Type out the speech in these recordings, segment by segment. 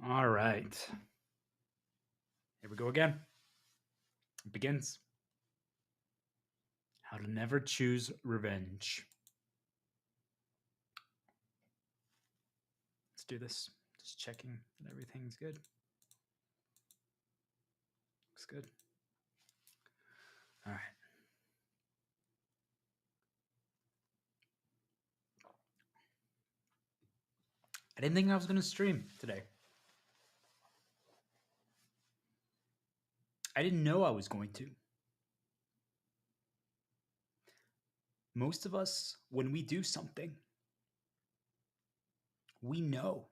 All right. Here we go again. It begins. How to never choose revenge. Let's do this. Just checking that everything's good. Looks good. All right. I didn't think I was going to stream today. I didn't know I was going to. Most of us, when we do something, we know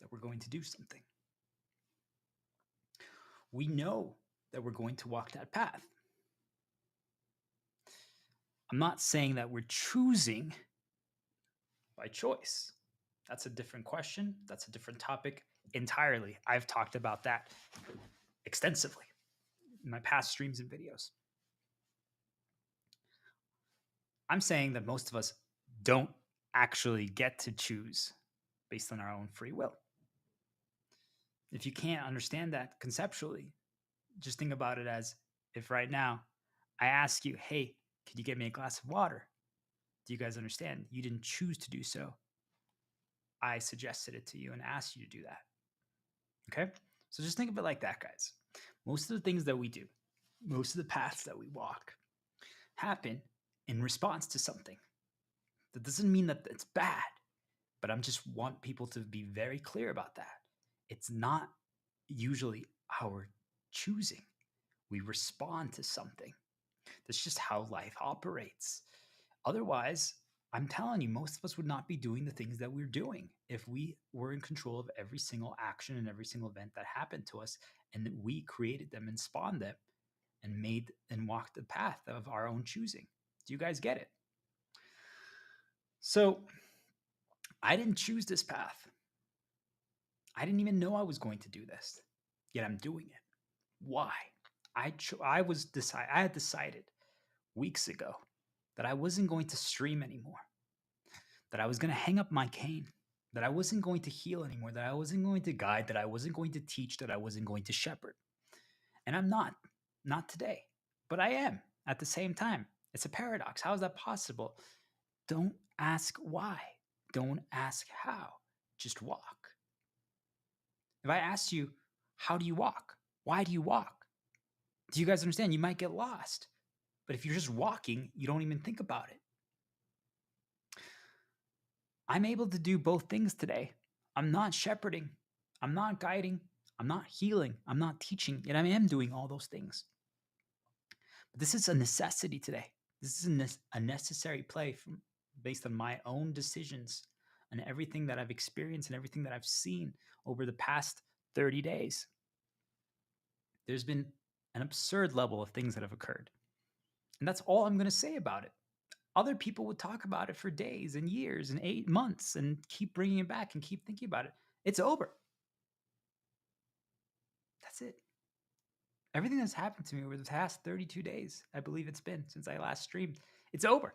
that we're going to do something. We know that we're going to walk that path. I'm not saying that we're choosing by choice. That's a different question. That's a different topic entirely. I've talked about that extensively in my past streams and videos. I'm saying that most of us don't actually get to choose based on our own free will. If you can't understand that conceptually, just think about it as if right now I ask you, hey, can you get me a glass of water? Do you guys understand? You didn't choose to do so. I suggested it to you and asked you to do that. Okay? So just think of it like that, guys. Most of the things that we do, most of the paths that we walk happen in response to something. That doesn't mean that it's bad, but I just want people to be very clear about that. It's not usually our choosing. We respond to something. That's just how life operates. Otherwise, I'm telling you, most of us would not be doing the things that we're doing if we were in control of every single action and every single event that happened to us and that we created them and spawned them and made and walked the path of our own choosing. Do you guys get it? So I didn't choose this path. I didn't even know I was going to do this, yet I'm doing it. Why? I had decided weeks ago that I wasn't going to stream anymore, that I was going to hang up my cane, that I wasn't going to heal anymore, that I wasn't going to guide, that I wasn't going to teach, that I wasn't going to shepherd. And I'm not today, but I am at the same time. It's a paradox. How is that possible? Don't ask why. Don't ask how. Just walk. If I asked you, how do you walk? Why do you walk? Do you guys understand? You might get lost. But if you're just walking, you don't even think about it. I'm able to do both things today. I'm not shepherding. I'm not guiding. I'm not healing. I'm not teaching. Yet I am doing all those things. But this is a necessity today. This is a necessary play based on my own decisions and everything that I've experienced and everything that I've seen over the past 30 days. There's been an absurd level of things that have occurred. And that's all I'm going to say about it. Other people would talk about it for days and years and 8 months and keep bringing it back and keep thinking about it. It's over. That's it. Everything that's happened to me over the past 32 days, I believe it's been since I last streamed, it's over.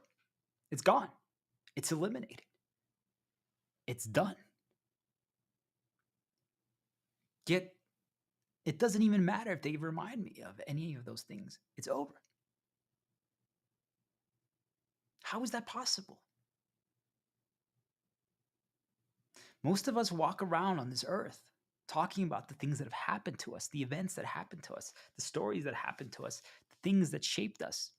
It's gone. It's eliminated. It's done. Yet, it doesn't even matter if they remind me of any of those things. It's over. How is that possible? Most of us walk around on this earth talking about the things that have happened to us, the events that happened to us, the stories that happened to us, the things that shaped us.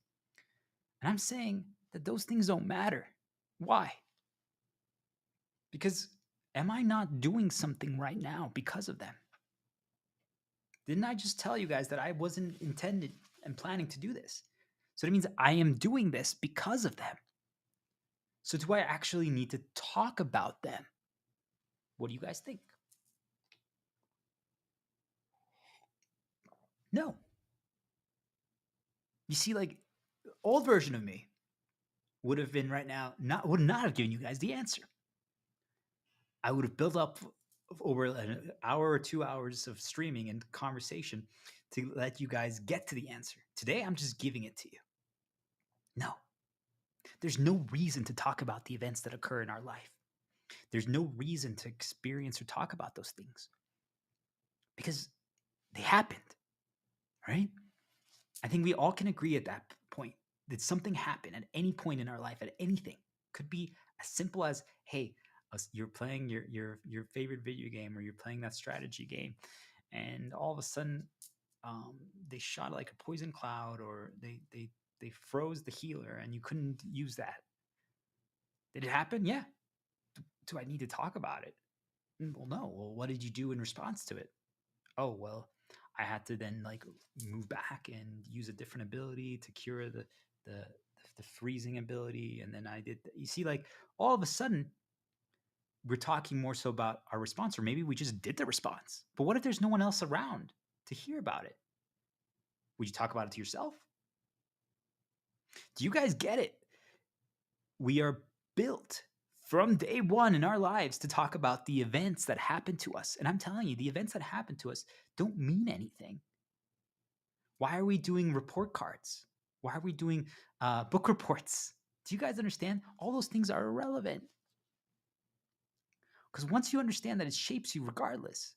And I'm saying that those things don't matter. Why? Because am I not doing something right now because of them? Didn't I just tell you guys that I wasn't intended and planning to do this? So that means I am doing this because of them. So do I actually need to talk about them? What do you guys think? No. You see, like, old version of me would have been right now, would not have given you guys the answer. I would have built up over an hour or 2 hours of streaming and conversation to let you guys get to the answer. Today, I'm just giving it to you. No, there's no reason to talk about the events that occur in our life. There's no reason to experience or talk about those things because they happened, right? I think we all can agree at that point that something happened at any point in our life, at anything. Could be as simple as, hey, you're playing your favorite video game, or you're playing that strategy game, and all of a sudden, they shot like a poison cloud, or they froze the healer, and you couldn't use that. Did it happen? Yeah. Do I need to talk about it? Well, no. Well, what did you do in response to it? Oh, well, I had to then like move back and use a different ability to cure the the freezing ability, and then I did. You see, like all of a sudden, we're talking more so about our response, or maybe we just did the response. But what if there's no one else around to hear about it? Would you talk about it to yourself? Do you guys get it? We are built from day one in our lives to talk about the events that happen to us. And I'm telling you, the events that happen to us don't mean anything. Why are we doing report cards? Why are we doing book reports? Do you guys understand? All those things are irrelevant. Because once you understand that it shapes you regardless,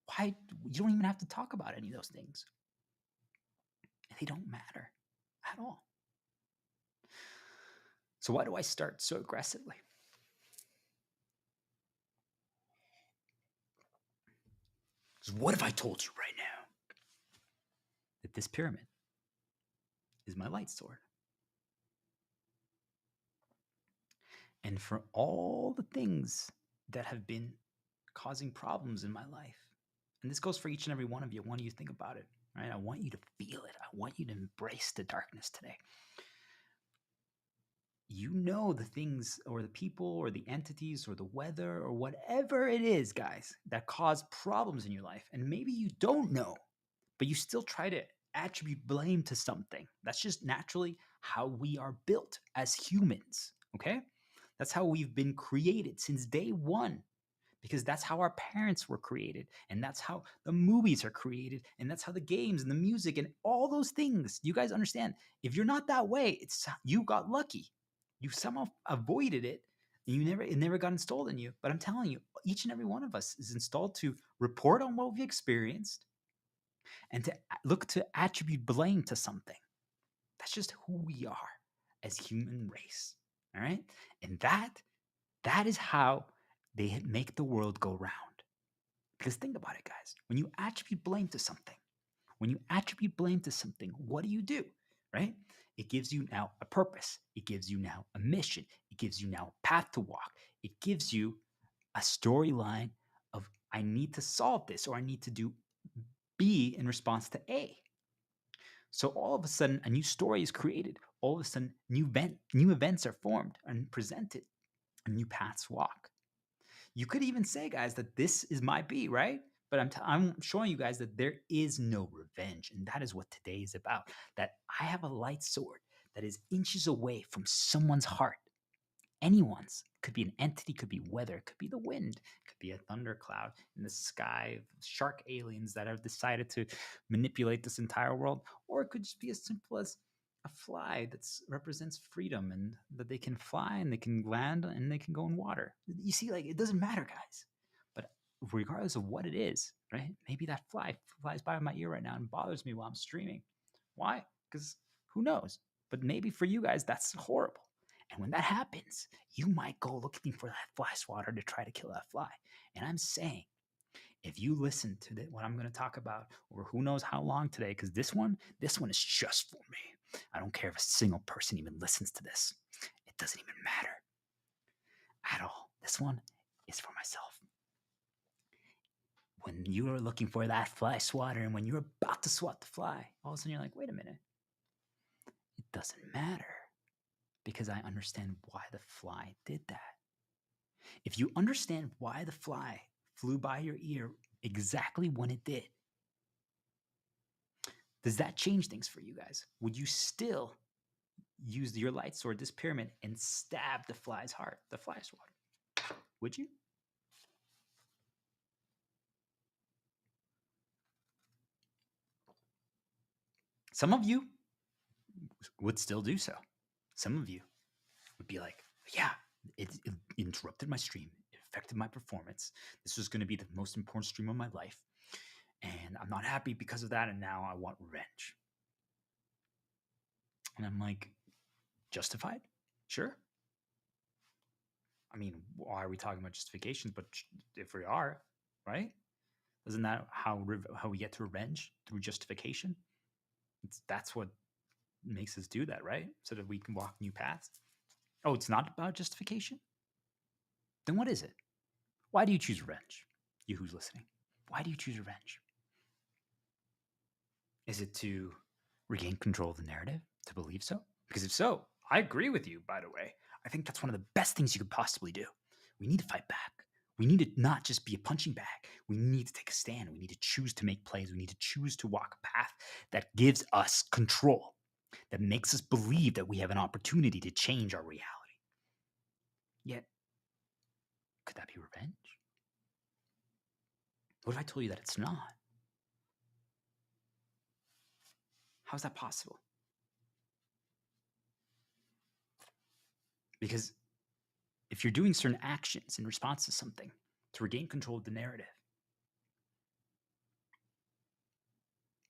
why you don't even have to talk about any of those things. They don't matter at all. So why do I start so aggressively? Because what if I told you right now that this pyramid is my light sword? And for all the things that have been causing problems in my life, and this goes for each and every one of you, I want you to think about it, right? I want you to feel it. I want you to embrace the darkness today. You know the things or the people or the entities or the weather or whatever it is, guys, that cause problems in your life. And maybe you don't know, but you still try to attribute blame to something. That's just naturally how we are built as humans, okay? That's how we've been created since day one, because that's how our parents were created, and that's how the movies are created, and that's how the games and the music and all those things. You guys understand? If you're not that way, it's you got lucky. You somehow avoided it, and it never got installed in you. But I'm telling you, each and every one of us is installed to report on what we experienced and to look to attribute blame to something. That's just who we are as human race. All right? And that is how they make the world go round. Because think about it, guys. When you attribute blame to something, what do? Right? It gives you now a purpose. It gives you now a mission. It gives you now a path to walk. It gives you a storyline of I need to solve this, or I need to do B in response to A. So all of a sudden, a new story is created. All of a sudden, new events are formed and presented, and new paths walk. You could even say, guys, that this is my B, right? But I'm showing you guys that there is no revenge. And that is what today is about. That I have a light sword that is inches away from someone's heart. Anyone's. Could be an entity, could be weather, could be the wind, could be a thundercloud in the sky, shark aliens that have decided to manipulate this entire world, or it could just be as simple as a fly that represents freedom, and that they can fly and they can land and they can go in water. You see, like, it doesn't matter, guys. But regardless of what it is, right? Maybe that fly flies by my ear right now and bothers me while I'm streaming. Why? Because who knows? But maybe for you guys, that's horrible. And when that happens, you might go looking for that fly swatter to try to kill that fly. And I'm saying, if you listen to what I'm going to talk about, or who knows how long today, because this one is just for me. I don't care if a single person even listens to this. It doesn't even matter at all. This one is for myself. When you are looking for that fly swatter, and when you're about to swat the fly, all of a sudden you're like, wait a minute. It doesn't matter, because I understand why the fly did that. If you understand why the fly flew by your ear exactly when it did, does that change things for you guys? Would you still use your light sword, this pyramid, and stab the fly's heart, the fly swatter? Would you? Some of you would still do so. Some of you would be like, yeah, it interrupted my stream. It affected my performance. This was going to be the most important stream of my life. And I'm not happy because of that. And now I want revenge. And I'm like, justified? Sure. I mean, why are we talking about justifications? But if we are, right? Isn't that how we get to revenge? Through justification? That's what makes us do that, right? So that we can walk new paths. Oh, it's not about justification? Then what is it? Why do you choose revenge? You who's listening. Why do you choose revenge? Is it to regain control of the narrative? To believe so? Because if so, I agree with you, by the way. I think that's one of the best things you could possibly do. We need to fight back. We need to not just be a punching bag. We need to take a stand. We need to choose to make plays. We need to choose to walk a path that gives us control, that makes us believe that we have an opportunity to change our reality. Yet, could that be revenge? What if I told you that it's not? How's that possible? Because if you're doing certain actions in response to something to regain control of the narrative,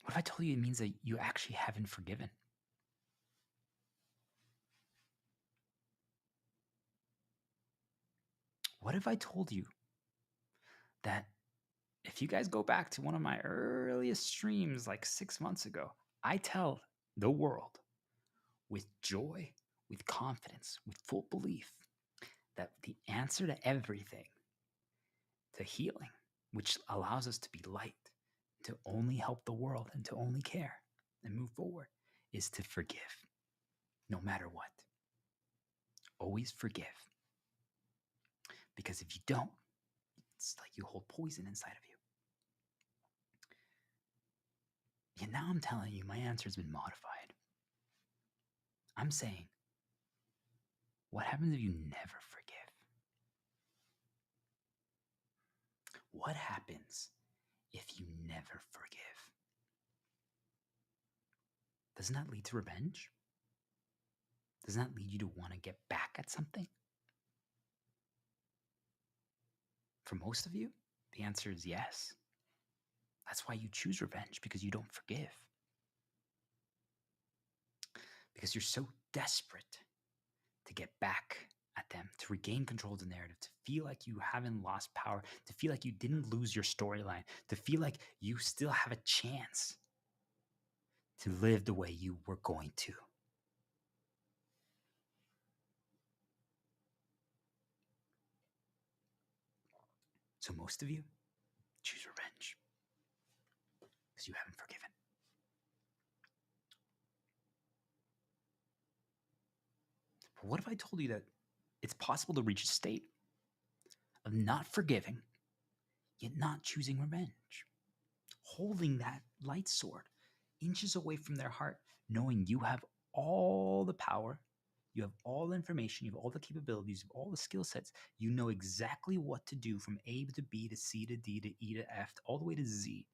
what if I told you it means that you actually haven't forgiven? What if I told you that if you guys go back to one of my earliest streams like 6 months ago, I tell the world with joy, with confidence, with full belief that the answer to everything, to healing, which allows us to be light, to only help the world and to only care and move forward, is to forgive no matter what. Always forgive. Because if you don't, it's like you hold poison inside of you. And now I'm telling you, my answer has been modified. I'm saying, what happens if you never forgive? What happens if you never forgive? Doesn't that lead to revenge? Doesn't that lead you to want to get back at something? For most of you, the answer is yes. That's why you choose revenge, because you don't forgive. Because you're so desperate to get back at them, to regain control of the narrative, to feel like you haven't lost power, to feel like you didn't lose your storyline, to feel like you still have a chance to live the way you were going to. So most of you choose revenge because you haven't forgiven. But what if I told you that it's possible to reach a state of not forgiving, yet not choosing revenge? Holding that light sword inches away from their heart, knowing you have all the power, you have all the information, you have all the capabilities, you have all the skill sets. You know exactly what to do from A to B to C to D to E to F, all the way to Z,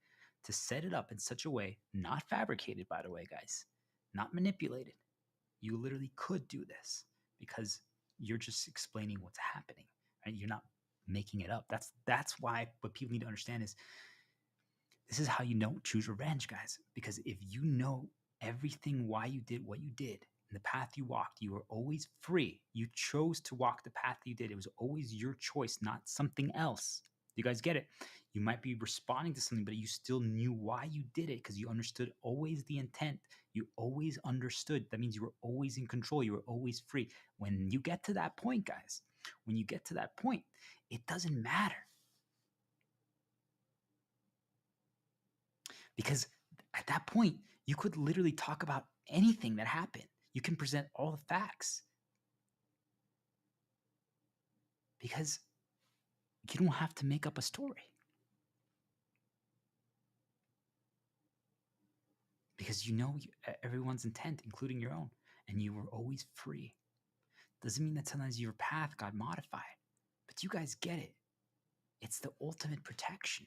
to set it up in such a way, not fabricated, by the way, guys, not manipulated. You literally could do this because you're just explaining what's happening, right? You're not making it up. That's why what people need to understand is this is how you don't choose revenge, guys. Because if you know everything why you did what you did, and the path you walked, you were always free. You chose to walk the path you did. It was always your choice, not something else. You guys get it? You might be responding to something, but you still knew why you did it because you understood always the intent. You always understood. That means you were always in control. You were always free. When you get to that point, guys, when you get to that point, it doesn't matter. Because at that point, you could literally talk about anything that happened. You can present all the facts. Because you don't have to make up a story. Because you know everyone's intent, including your own, and you were always free. Doesn't mean that sometimes your path got modified, but you guys get it. It's the ultimate protection.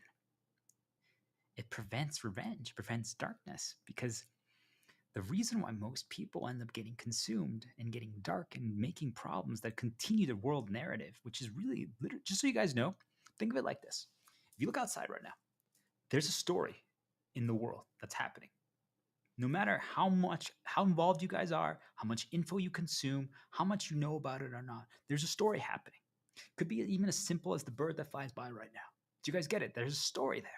It prevents revenge, prevents darkness, because The reason why most people end up getting consumed and getting dark and making problems that continue the world narrative, which is really, just so you guys know, think of it like this. If you look outside right now, there's a story in the world that's happening. No matter how involved you guys are, how much info you consume, how much you know about it or not, there's a story happening. Could be even as simple as the bird that flies by right now. Do you guys get it? There's a story there.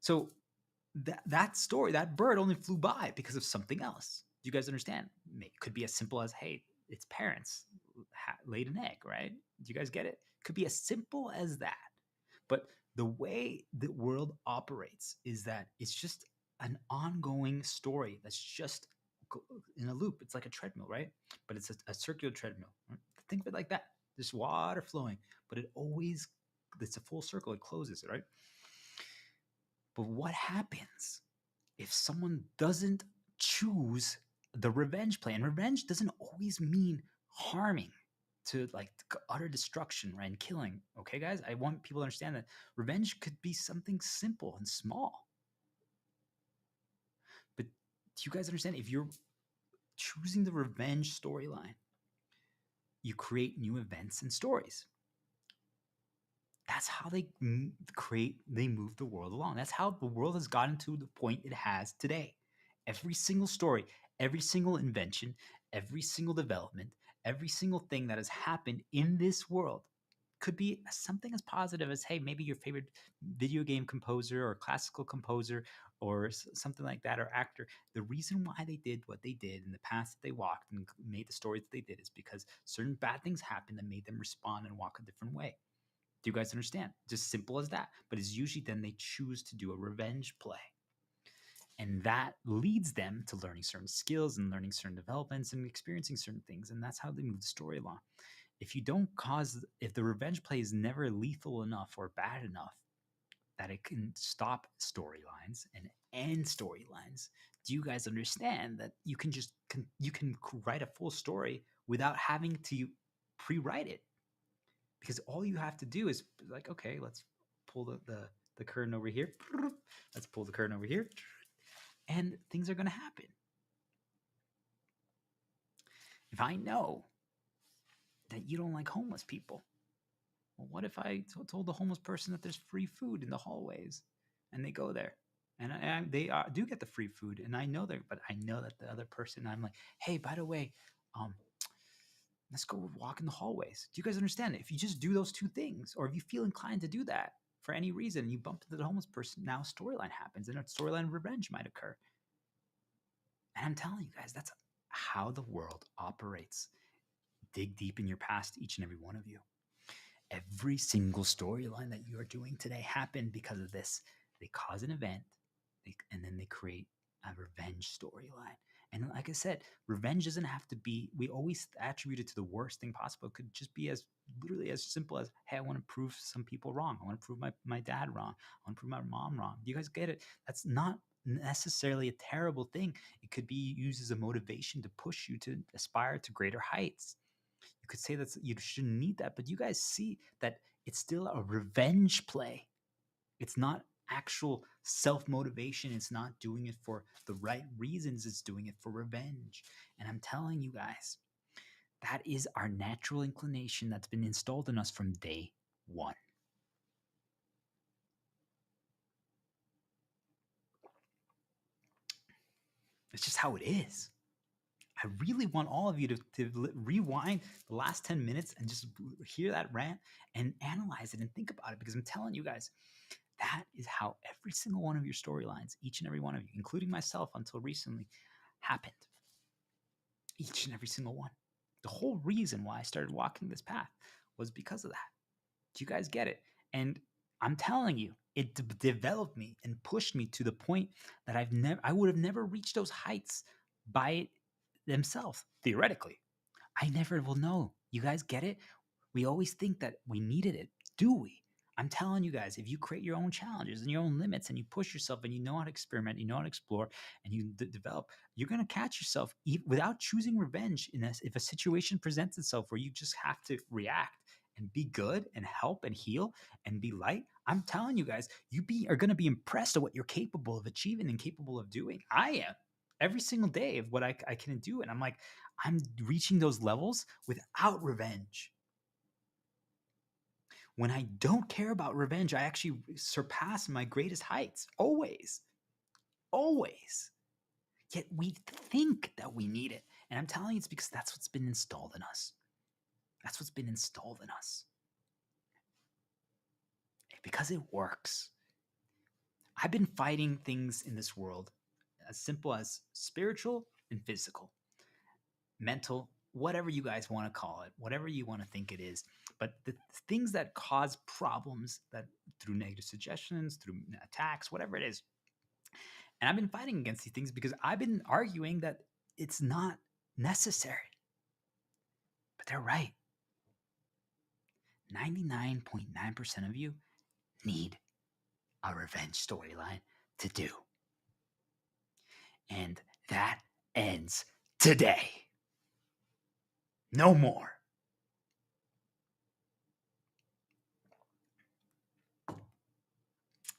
So that story, that bird only flew by because of something else. Do you guys understand? It could be as simple as, hey, its parents laid an egg, right? Do you guys get it? Could be as simple as that. But the way the world operates is that it's just an ongoing story that's just in a loop. It's like a treadmill, right? But it's a circular treadmill. Think of it like that. There's water flowing, but it's a full circle. It closes, right? But what happens if someone doesn't choose the revenge play? And revenge doesn't always mean harming to like utter destruction, right? And killing. Okay, guys? I want people to understand that revenge could be something simple and small. But do you guys understand? If you're choosing the revenge storyline, you create new events and stories. That's how they move the world along. That's how the world has gotten to the point it has today. Every single story, every single invention, every single development, every single thing that has happened in this world could be something as positive as, hey, maybe your favorite video game composer or classical composer or something like that, or actor. The reason why they did what they did in the path that they walked and made the stories that they did is because certain bad things happened that made them respond and walk a different way. Do you guys understand? Just simple as that. But it's usually then they choose to do a revenge play. And that leads them to learning certain skills and learning certain developments and experiencing certain things. And that's how they move the story along. If the revenge play is never lethal enough or bad enough that it can stop storylines and end storylines, do you guys understand that you can write a full story without having to pre-write it? Because all you have to do is like, okay, let's pull the curtain over here. Let's pull the curtain over here. And things are going to happen. If I know that you don't like homeless people, well, what if I told the homeless person that there's free food in the hallways and they go there and they do get the free food and I know but I know that the other person, I'm like, hey, by the way, let's go walk in the hallways. Do you guys understand? If you just do those two things, or if you feel inclined to do that for any reason, and you bump into the homeless person, now a storyline happens and a storyline of revenge might occur. And I'm telling you guys, that's how the world operates. Dig deep in your past, each and every one of you. Every single storyline that you are doing today happened because of this. They cause an event, and then they create a revenge storyline. And like I said, revenge doesn't have to be, we always attribute it to the worst thing possible. It could just be as literally as simple as, hey, I want to prove some people wrong. I want to prove my dad wrong. I want to prove my mom wrong. Do you guys get it? That's not necessarily a terrible thing. It could be used as a motivation to push you to aspire to greater heights. You could say that you shouldn't need that, but you guys see that it's still a revenge play. It's not actual self-motivation. It's not doing it for the right reasons. It's doing it for revenge. And I'm telling you guys, that is our natural inclination that's been installed in us from day one. It's just how it is. I really want all of you to rewind the last 10 minutes and just hear that rant and analyze it and think about it, because I'm telling you guys, that is how every single one of your storylines, each and every one of you, including myself until recently, happened. Each and every single one. The whole reason why I started walking this path was because of that. Do you guys get it? And I'm telling you, it developed me and pushed me to the point that I would have never reached those heights by themselves, theoretically. I never will know. You guys get it? We always think that we needed it. Do we? I'm telling you guys, if you create your own challenges and your own limits and you push yourself and you know how to experiment, you know how to explore, and you develop, you're going to catch yourself without choosing revenge. If a situation presents itself where you just have to react and be good and help and heal and be light, I'm telling you guys, are going to be impressed at what you're capable of achieving and capable of doing. I am. every single day of what I can do. And I'm like, I'm reaching those levels without revenge. When I don't care about revenge, I actually surpass my greatest heights. Always. Always. Yet we think that we need it. And I'm telling you, it's because that's what's been installed in us. That's what's been installed in us. Because it works. I've been fighting things in this world as simple as spiritual and physical, mental, whatever you guys want to call it, whatever you want to think it is. But the things that cause problems that through negative suggestions, through attacks, whatever it is. And I've been fighting against these things because I've been arguing that it's not necessary. But they're right. 99.9% of you need a revenge storyline to do. And that ends today. No more.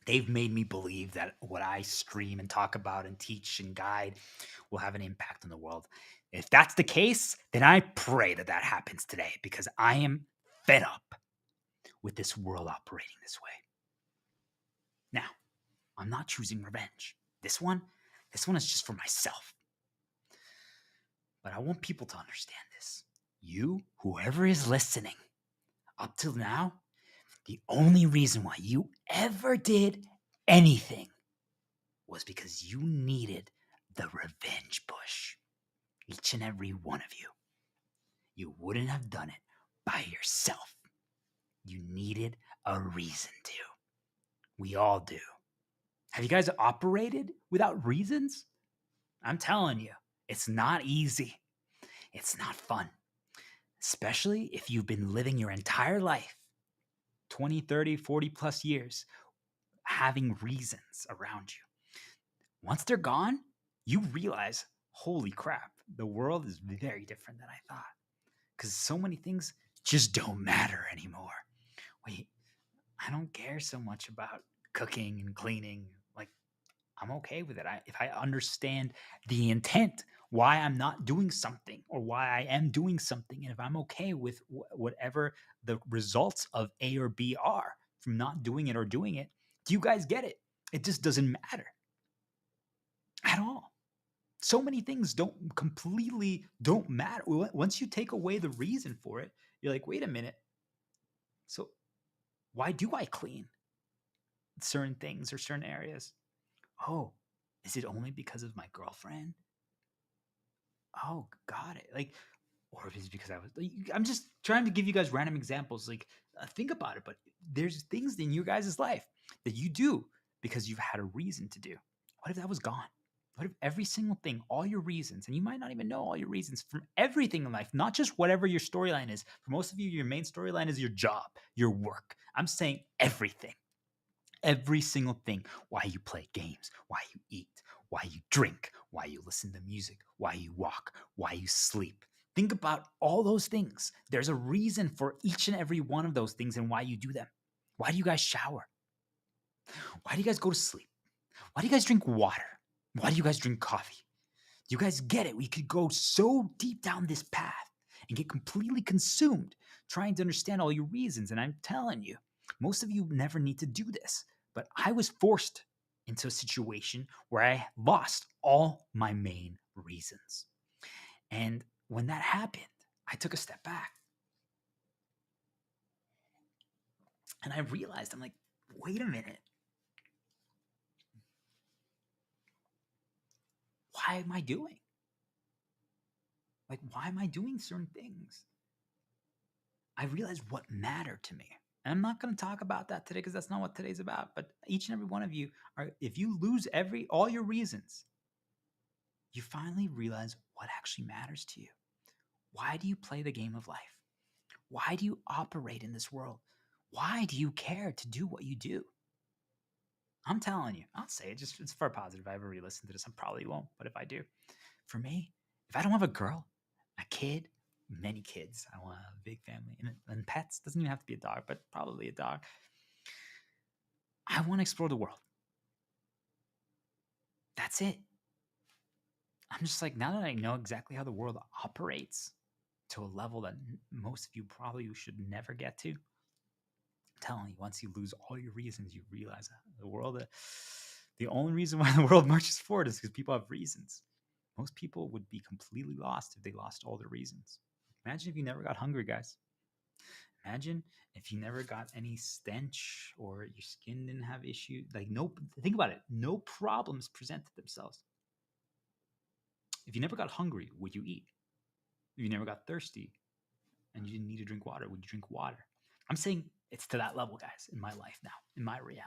They've made me believe that what I stream and talk about and teach and guide will have an impact on the world. If that's the case, then I pray that that happens today because I am fed up with this world operating this way. Now, I'm not choosing revenge. This one is just for myself. But I want people to understand this. You, whoever is listening, up till now, the only reason why you ever did anything was because you needed the revenge push. Each and every one of you. You wouldn't have done it by yourself. You needed a reason to. We all do. Have you guys operated without reasons? I'm telling you, it's not easy. It's not fun. Especially if you've been living your entire life, 20, 30, 40 plus years, having reasons around you. Once they're gone, you realize, holy crap, the world is very different than I thought. Because so many things just don't matter anymore. Wait, I don't care so much about cooking and cleaning. Like, I'm okay with it. If I understand the intent, why I'm not doing something or why I am doing something, and if I'm okay with whatever the results of A or B are from not doing it or doing it, do you guys get it? It just doesn't matter at all. So many things don't matter. Once you take away the reason for it, you're like, wait a minute. So why do I clean certain things or certain areas? Oh, is it only because of my girlfriend? Oh, got it. Like, or if it's because I'm just trying to give you guys random examples. Like, think about it. But there's things in your guys' life that you do because you've had a reason to do. What if that was gone? What if every single thing, all your reasons, and you might not even know all your reasons from everything in life, not just whatever your storyline is. For most of you, your main storyline is your job, your work. I'm saying everything. Every single thing. Why you play games, why you eat, why you drink, why you listen to music, why you walk, why you sleep. Think about all those things. There's a reason for each and every one of those things and why you do them. Why do you guys shower? Why do you guys go to sleep? Why do you guys drink water? Why do you guys drink coffee? You guys get it. We could go so deep down this path and get completely consumed trying to understand all your reasons. And I'm telling you, most of you never need to do this. But I was forced into a situation where I lost all my main reasons. And when that happened, I took a step back. And I realized, I'm like, wait a minute. Why am I doing? Like, why am I doing certain things? I realized what mattered to me. And I'm not going to talk about that today because that's not what today's about. But each and every one of you are, if you lose all your reasons, you finally realize what actually matters to you. Why do you play the game of life? Why do you operate in this world? Why do you care to do what you do? I'm telling you, I'll say it. It's for positive. If I ever re-listen to this, I probably won't. But if I do, for me, if I don't have a girl, a kid, many kids, I want a big family, and pets, doesn't even have to be a dog, but probably a dog. I want to explore the world. That's it. I'm just like, now that I know exactly how the world operates to a level that most of you probably should never get to, I'm telling you, once you lose all your reasons, you realize that the world, the only reason why the world marches forward is because people have reasons. Most people would be completely lost if they lost all their reasons. Imagine if you never got hungry, guys. Imagine if you never got any stench or your skin didn't have issues. Like, no, think about it. No problems presented themselves. If you never got hungry, would you eat? If you never got thirsty and you didn't need to drink water, would you drink water? I'm saying it's to that level, guys, in my life now, in my reality.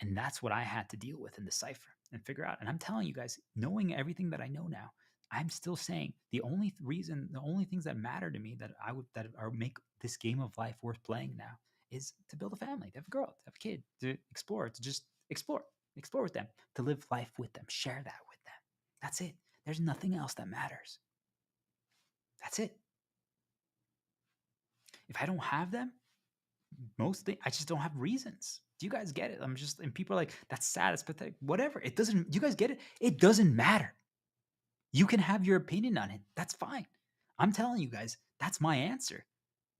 And that's what I had to deal with and decipher and figure out. And I'm telling you guys, knowing everything that I know now, I'm still saying the only things that matter to me that make this game of life worth playing now is to build a family, to have a girl, to have a kid, to explore, to just explore with them, to live life with them, share that with them. That's it. There's nothing else that matters. That's it. If I don't have them, I just don't have reasons. Do you guys get it? And people are like, that's sad, that's pathetic, whatever. It doesn't, you guys get it? It doesn't matter. You can have your opinion on it. That's fine. I'm telling you guys, that's my answer.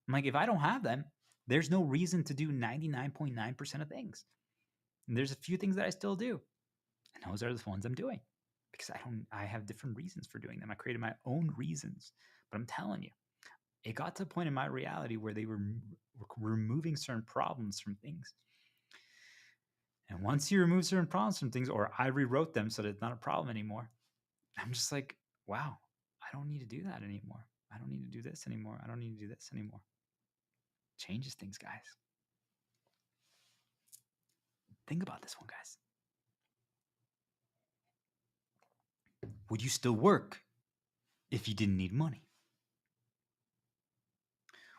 I'm like, if I don't have them, there's no reason to do 99.9% of things. And there's a few things that I still do. And those are the ones I'm doing because I have different reasons for doing them. I created my own reasons. But I'm telling you, it got to a point in my reality where they were removing certain problems from things. And once you remove certain problems from things, or I rewrote them so that it's not a problem anymore, I'm just like, wow, I don't need to do that anymore. I don't need to do this anymore. I don't need to do this anymore. Changes things, guys. Think about this one, guys. Would you still work if you didn't need money?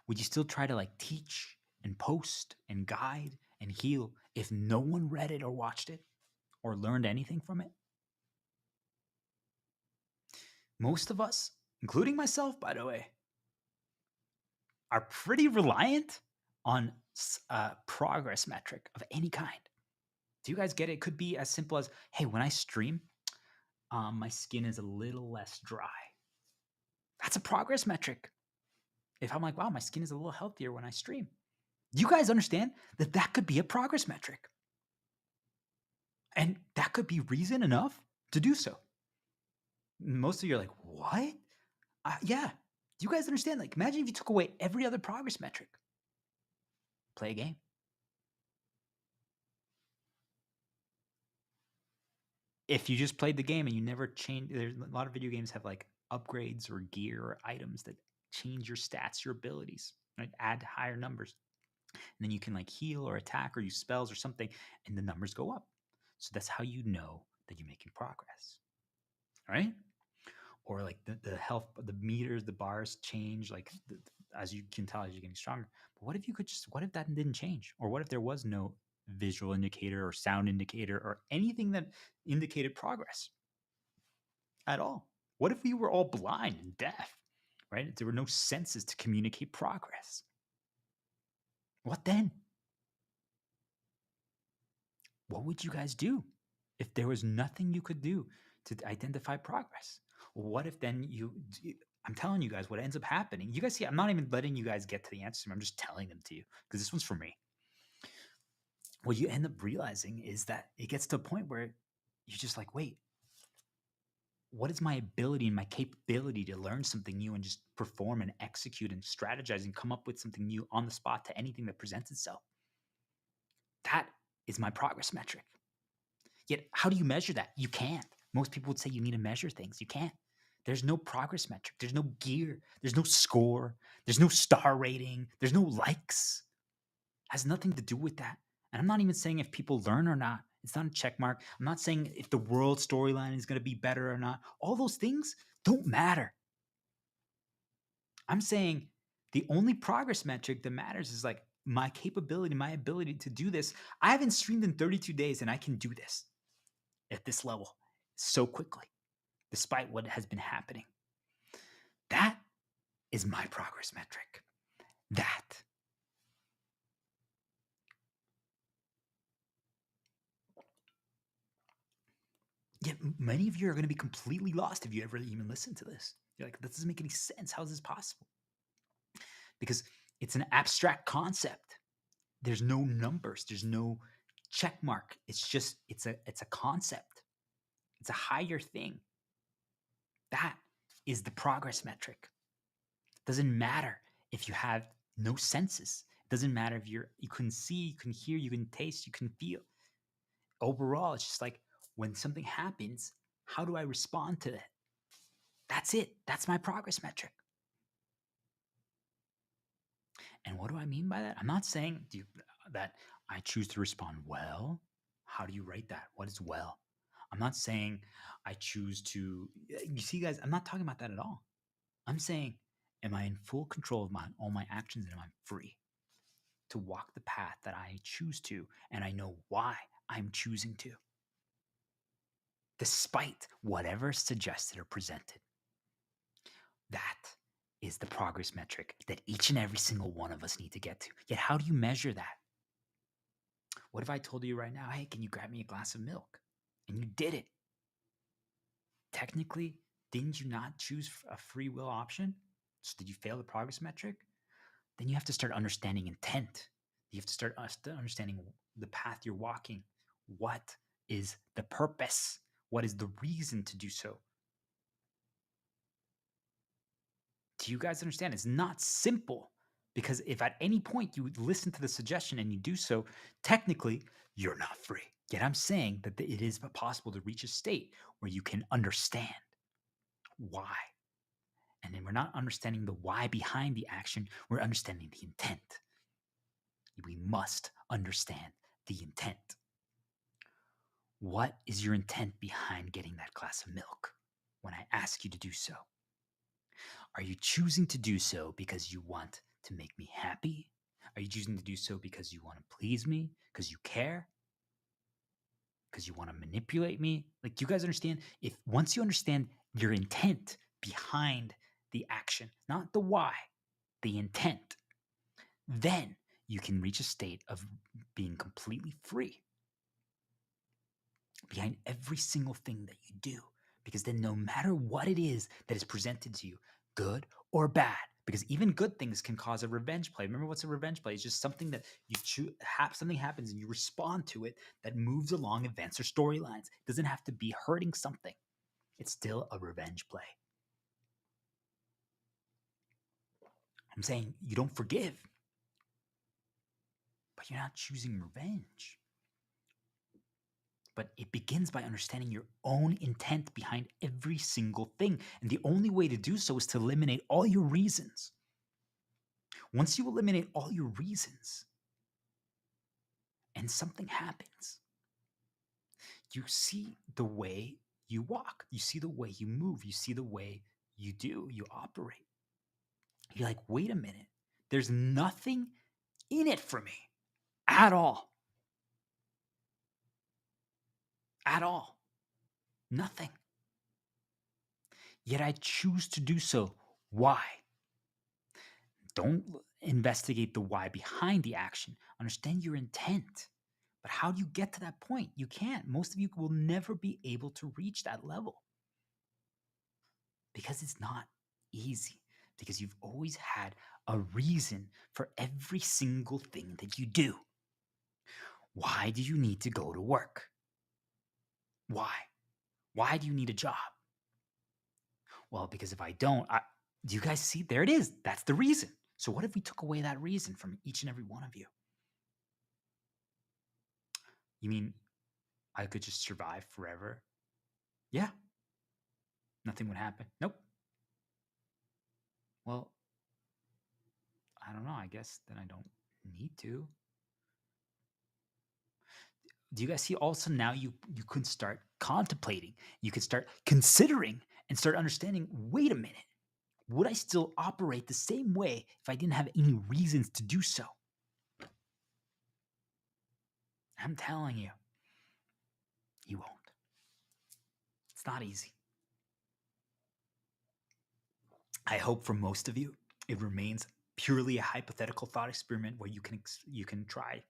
Would you still try to like teach and post and guide and heal if no one read it or watched it or learned anything from it? Most of us, including myself, by the way, are pretty reliant on a progress metric of any kind. Do you guys get it? It could be as simple as, hey, when I stream, my skin is a little less dry. That's a progress metric. If I'm like, wow, my skin is a little healthier when I stream. You guys understand that that could be a progress metric. And that could be reason enough to do so. Most of you are like, what? Yeah. Do you guys understand? Like, imagine if you took away every other progress metric. Play a game. If you just played the game and you never changed, there's a lot of video games have like upgrades or gear or items that change your stats, your abilities, right? Add higher numbers. And then you can like heal or attack or use spells or something, and the numbers go up. So that's how you know that you're making progress. Right? Or like the health, the meters, the bars change, like as you can tell as you're getting stronger. But what if that didn't change? Or what if there was no visual indicator or sound indicator or anything that indicated progress at all? What if we were all blind and deaf, right? There were no senses to communicate progress. What then? What would you guys do if there was nothing you could do to identify progress? What if then I'm telling you guys what ends up happening. You guys see, I'm not even letting you guys get to the answer. I'm just telling them to you because this one's for me. What you end up realizing is that it gets to a point where you're just like, wait, what is my ability and my capability to learn something new and just perform and execute and strategize and come up with something new on the spot to anything that presents itself? That is my progress metric. Yet, how do you measure that? You can't. Most people would say you need to measure things. You can't. There's no progress metric. There's no gear. There's no score. There's no star rating. There's no likes. It has nothing to do with that. And I'm not even saying if people learn or not. It's not a check mark. I'm not saying if the world storyline is going to be better or not. All those things don't matter. I'm saying the only progress metric that matters is like my capability, my ability to do this. I haven't streamed in 32 days and I can do this at this level so quickly, despite what has been happening. That is my progress metric. That. Yet many of you are going to be completely lost if you ever even listen to this. You're like, that doesn't make any sense. How is this possible? Because it's an abstract concept. There's no numbers. There's no check mark. It's a concept. It's a higher thing. That is the progress metric. It doesn't matter if you have no senses. It doesn't matter if you can see, you can hear, you can taste, you can feel. Overall, it's just like when something happens, how do I respond to it? That's it. That's my progress metric. And what do I mean by that? I'm not saying that I choose to respond well. How do you rate that? What is well? I'm not saying I choose to, you see, guys, I'm not talking about that at all. I'm saying, am I in full control of all my actions, and am I free to walk the path that I choose to, and I know why I'm choosing to, despite whatever suggested or presented? That is the progress metric that each and every single one of us need to get to. Yet, how do you measure that? What if I told you right now, hey, can you grab me a glass of milk? And you did it. Technically, didn't you not choose a free will option? So did you fail the progress metric? Then you have to start understanding intent. You have to start understanding the path you're walking. What is the purpose? What is the reason to do so? Do you guys understand? It's not simple, because if at any point you listen to the suggestion and you do so, technically you're not free. Yet I'm saying that it is possible to reach a state where you can understand why. And then we're not understanding the why behind the action, we're understanding the intent. We must understand the intent. What is your intent behind getting that glass of milk when I ask you to do so? Are you choosing to do so because you want to make me happy? Are you choosing to do so because you want to please me? Because you care? Because you want to manipulate me? Like, do you guys understand? If once you understand your intent behind the action, not the why, the intent, then you can reach a state of being completely free behind every single thing that you do. Because then no matter what it is that is presented to you, good or bad, because even good things can cause a revenge play. Remember, what's a revenge play? It's just something that you something happens and you respond to it that moves along events or storylines. It doesn't have to be hurting something. It's still a revenge play. I'm saying you don't forgive, but you're not choosing revenge. But it begins by understanding your own intent behind every single thing. And the only way to do so is to eliminate all your reasons. Once you eliminate all your reasons and something happens, you see the way you walk, you see the way you move, you see the way you operate. You're like, wait a minute, there's nothing in it for me at all. At all. Nothing. Yet I choose to do so. Why? Don't investigate the why behind the action. Understand your intent. But how do you get to that point? You can't. Most of you will never be able to reach that level because it's not easy. Because you've always had a reason for every single thing that you do. Why do you need to go to work? Why? Why do you need a job? Well, because if I don't, do you guys see? There it is. That's the reason. So what if we took away that reason from each and every one of you? You mean I could just survive forever? Yeah. Nothing would happen. Nope. Well, I don't know. I guess then I don't need to. Do you guys see? Also, now you can start contemplating. You can start considering and start understanding. Wait a minute. Would I still operate the same way if I didn't have any reasons to do so? I'm telling you, you won't. It's not easy. I hope for most of you, it remains purely a hypothetical thought experiment where you can try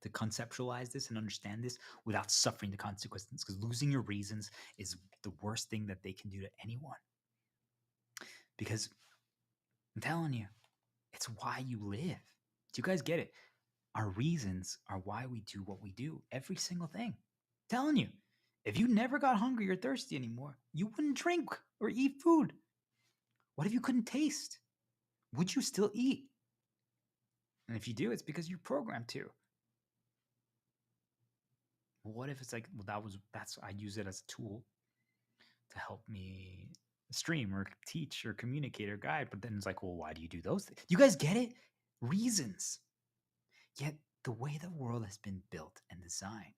to conceptualize this and understand this without suffering the consequences, because losing your reasons is the worst thing that they can do to anyone. Because I'm telling you, it's why you live. Do you guys get it? Our reasons are why we do what we do, every single thing. I'm telling you, if you never got hungry or thirsty anymore, you wouldn't drink or eat food. What if you couldn't taste? Would you still eat? And if you do, it's because you're programmed to. Well, what if it's like, well, I use it as a tool to help me stream or teach or communicate or guide. But then it's like, well, why do you do those things? You guys get it? Reasons. Yet the way the world has been built and designed,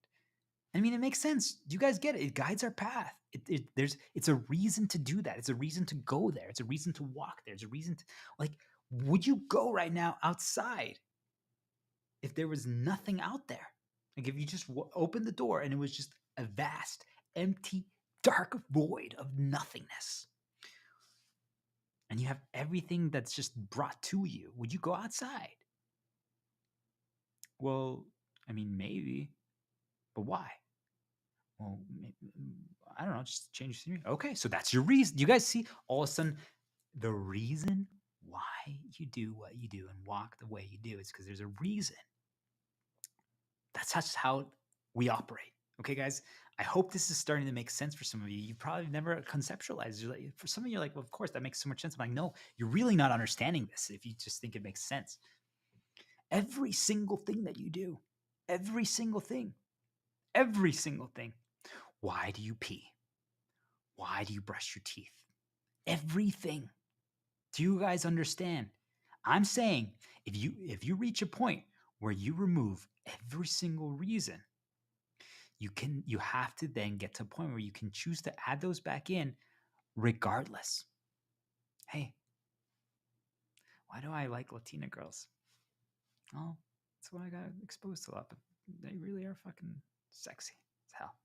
I mean, it makes sense. Do you guys get it? It guides our path. It's a reason to do that. It's a reason to go there. It's a reason to walk there. It's a reason to, like, would you go right now outside if there was nothing out there? Like, if you just opened the door and it was just a vast, empty, dark void of nothingness, and you have everything that's just brought to you, would you go outside? Well, I mean, maybe, but why? Well, I don't know, just change the scenery. Okay, so that's your reason. You guys see, all of a sudden, the reason why you do what you do and walk the way you do is because there's a reason. That's just how we operate. Okay, guys? I hope this is starting to make sense for some of you. You probably never conceptualized. For some of you, you're like, well, of course, that makes so much sense. I'm like, no, you're really not understanding this if you just think it makes sense. Every single thing that you do, every single thing. Why do you pee? Why do you brush your teeth? Everything. Do you guys understand? I'm saying if you reach a point where you remove every single reason, you have to then get to a point where you can choose to add those back in regardless. Hey, why do I like Latina girls? Oh, that's what I got exposed to a lot, but they really are fucking sexy as hell.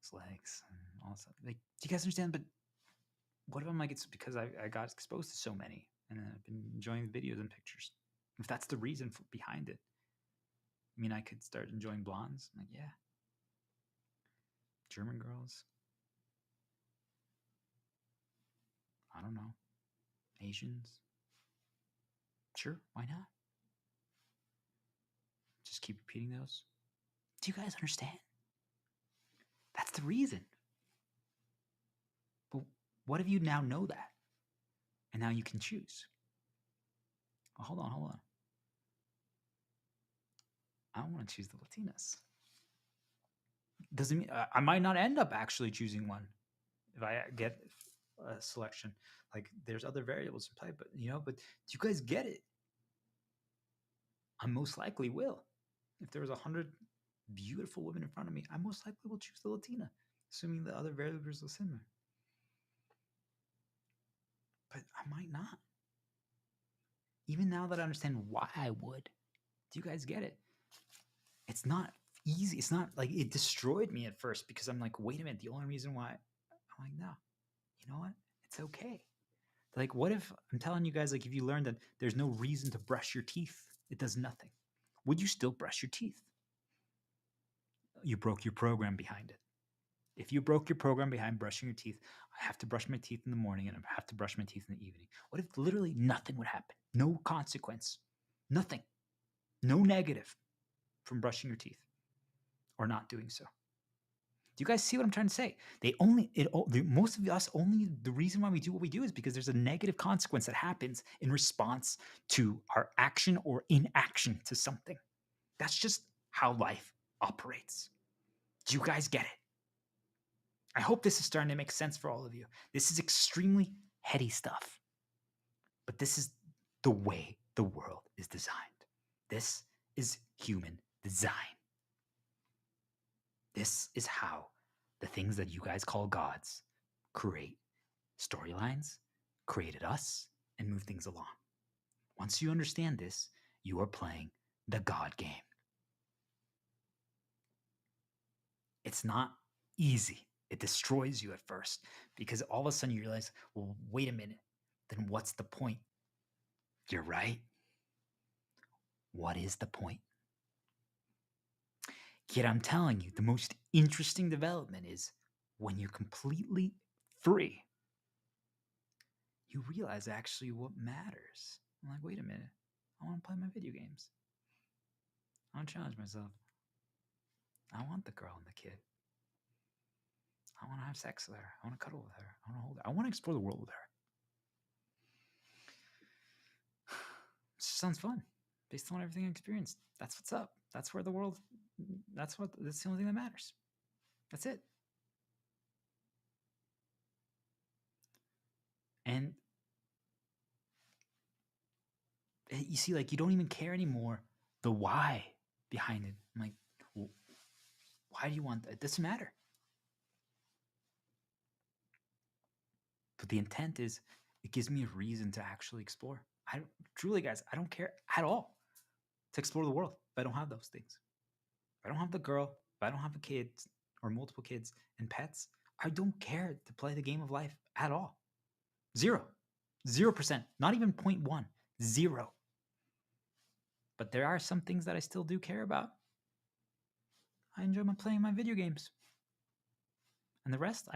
Those legs and all that stuff. Like, do you guys understand? But what if I'm like, it's because I got exposed to so many and I've been enjoying the videos and pictures? If that's the reason behind it, I mean, I could start enjoying blondes. I'm like, yeah. German girls. I don't know. Asians. Sure, why not? Just keep repeating those. Do you guys understand? That's the reason. But what if you now know that? And now you can choose. Well, hold on. I don't want to choose the Latinas. Doesn't mean I might not end up actually choosing one if I get a selection. Like, there's other variables in play, but but do you guys get it? I most likely will. If there was 100 beautiful women in front of me, I most likely will choose the Latina, assuming the other variables are similar. But I might not. Even now that I understand why I would. Do you guys get it? It's not easy. It's not like it destroyed me at first because I'm like, wait a minute, the only reason why I'm like, no, you know what? It's okay. Like, what if I'm telling you guys, like, if you learn that there's no reason to brush your teeth, it does nothing. Would you still brush your teeth? You broke your program behind it. If you broke your program behind brushing your teeth, I have to brush my teeth in the morning and I have to brush my teeth in the evening. What if literally nothing would happen? No consequence. Nothing. No negative from brushing your teeth or not doing so. Do you guys see what I'm trying to say? Most of us, only the reason why we do what we do is because there's a negative consequence that happens in response to our action or inaction to something. That's just how life operates. Do you guys get it? I hope this is starting to make sense for all of you. This is extremely heady stuff, but this is the way the world is designed. This is human design. This is how the things that you guys call gods create storylines, created us, and move things along. Once you understand this, you are playing the God game. It's not easy. It destroys you at first because all of a sudden you realize, well, wait a minute, then what's the point? You're right. What is the point? Yet I'm telling you, the most interesting development is when you're completely free, you realize actually what matters. I'm like, wait a minute. I want to play my video games. I want to challenge myself. I want the girl and the kid. I want to have sex with her. I want to cuddle with her. I want to hold her. I want to explore the world with her. It sounds fun based on everything I experienced. That's what's up. That's where the world, that's the only thing that matters. That's it. And you see, like, you don't even care anymore the why behind it. I'm like, well, why do you want that? It doesn't matter. But the intent is, it gives me a reason to actually explore. Truly, guys, I don't care at all to explore the world if I don't have those things. If I don't have the girl, if I don't have a kid or multiple kids and pets, I don't care to play the game of life at all. 0%, not even 0.1, 0. But there are some things that I still do care about. I enjoy playing my video games. And the rest,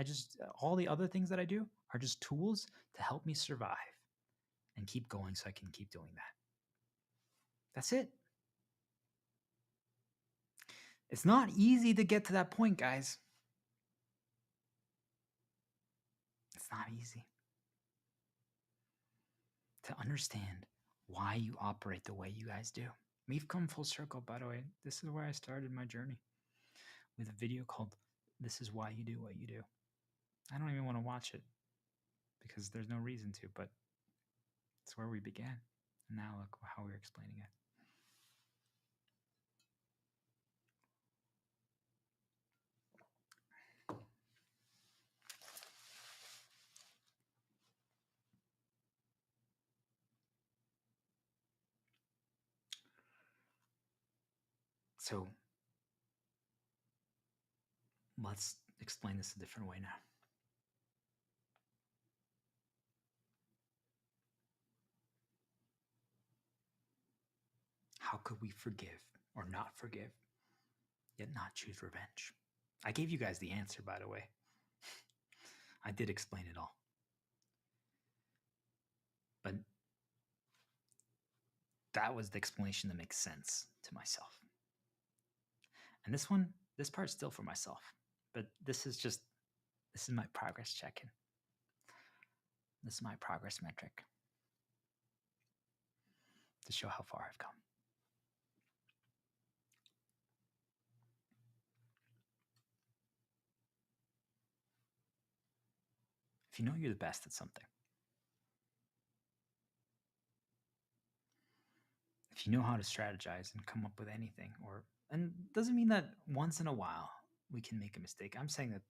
all the other things that I do are just tools to help me survive and keep going so I can keep doing that. That's it. It's not easy to get to that point, guys. It's not easy to understand why you operate the way you guys do. We've come full circle, by the way. This is where I started my journey with a video called This Is Why You Do What You Do. I don't even want to watch it because there's no reason to, but it's where we began. And now look how we're explaining it. So let's explain this a different way now. How could we forgive or not forgive, yet not choose revenge? I gave you guys the answer, by the way. I did explain it all. But that was the explanation that makes sense to myself. And this part's still for myself. But this is my progress check-in. This is my progress metric to show how far I've come. If you know you're the best at something, if you know how to strategize and come up with anything, and doesn't mean that once in a while we can make a mistake. I'm saying that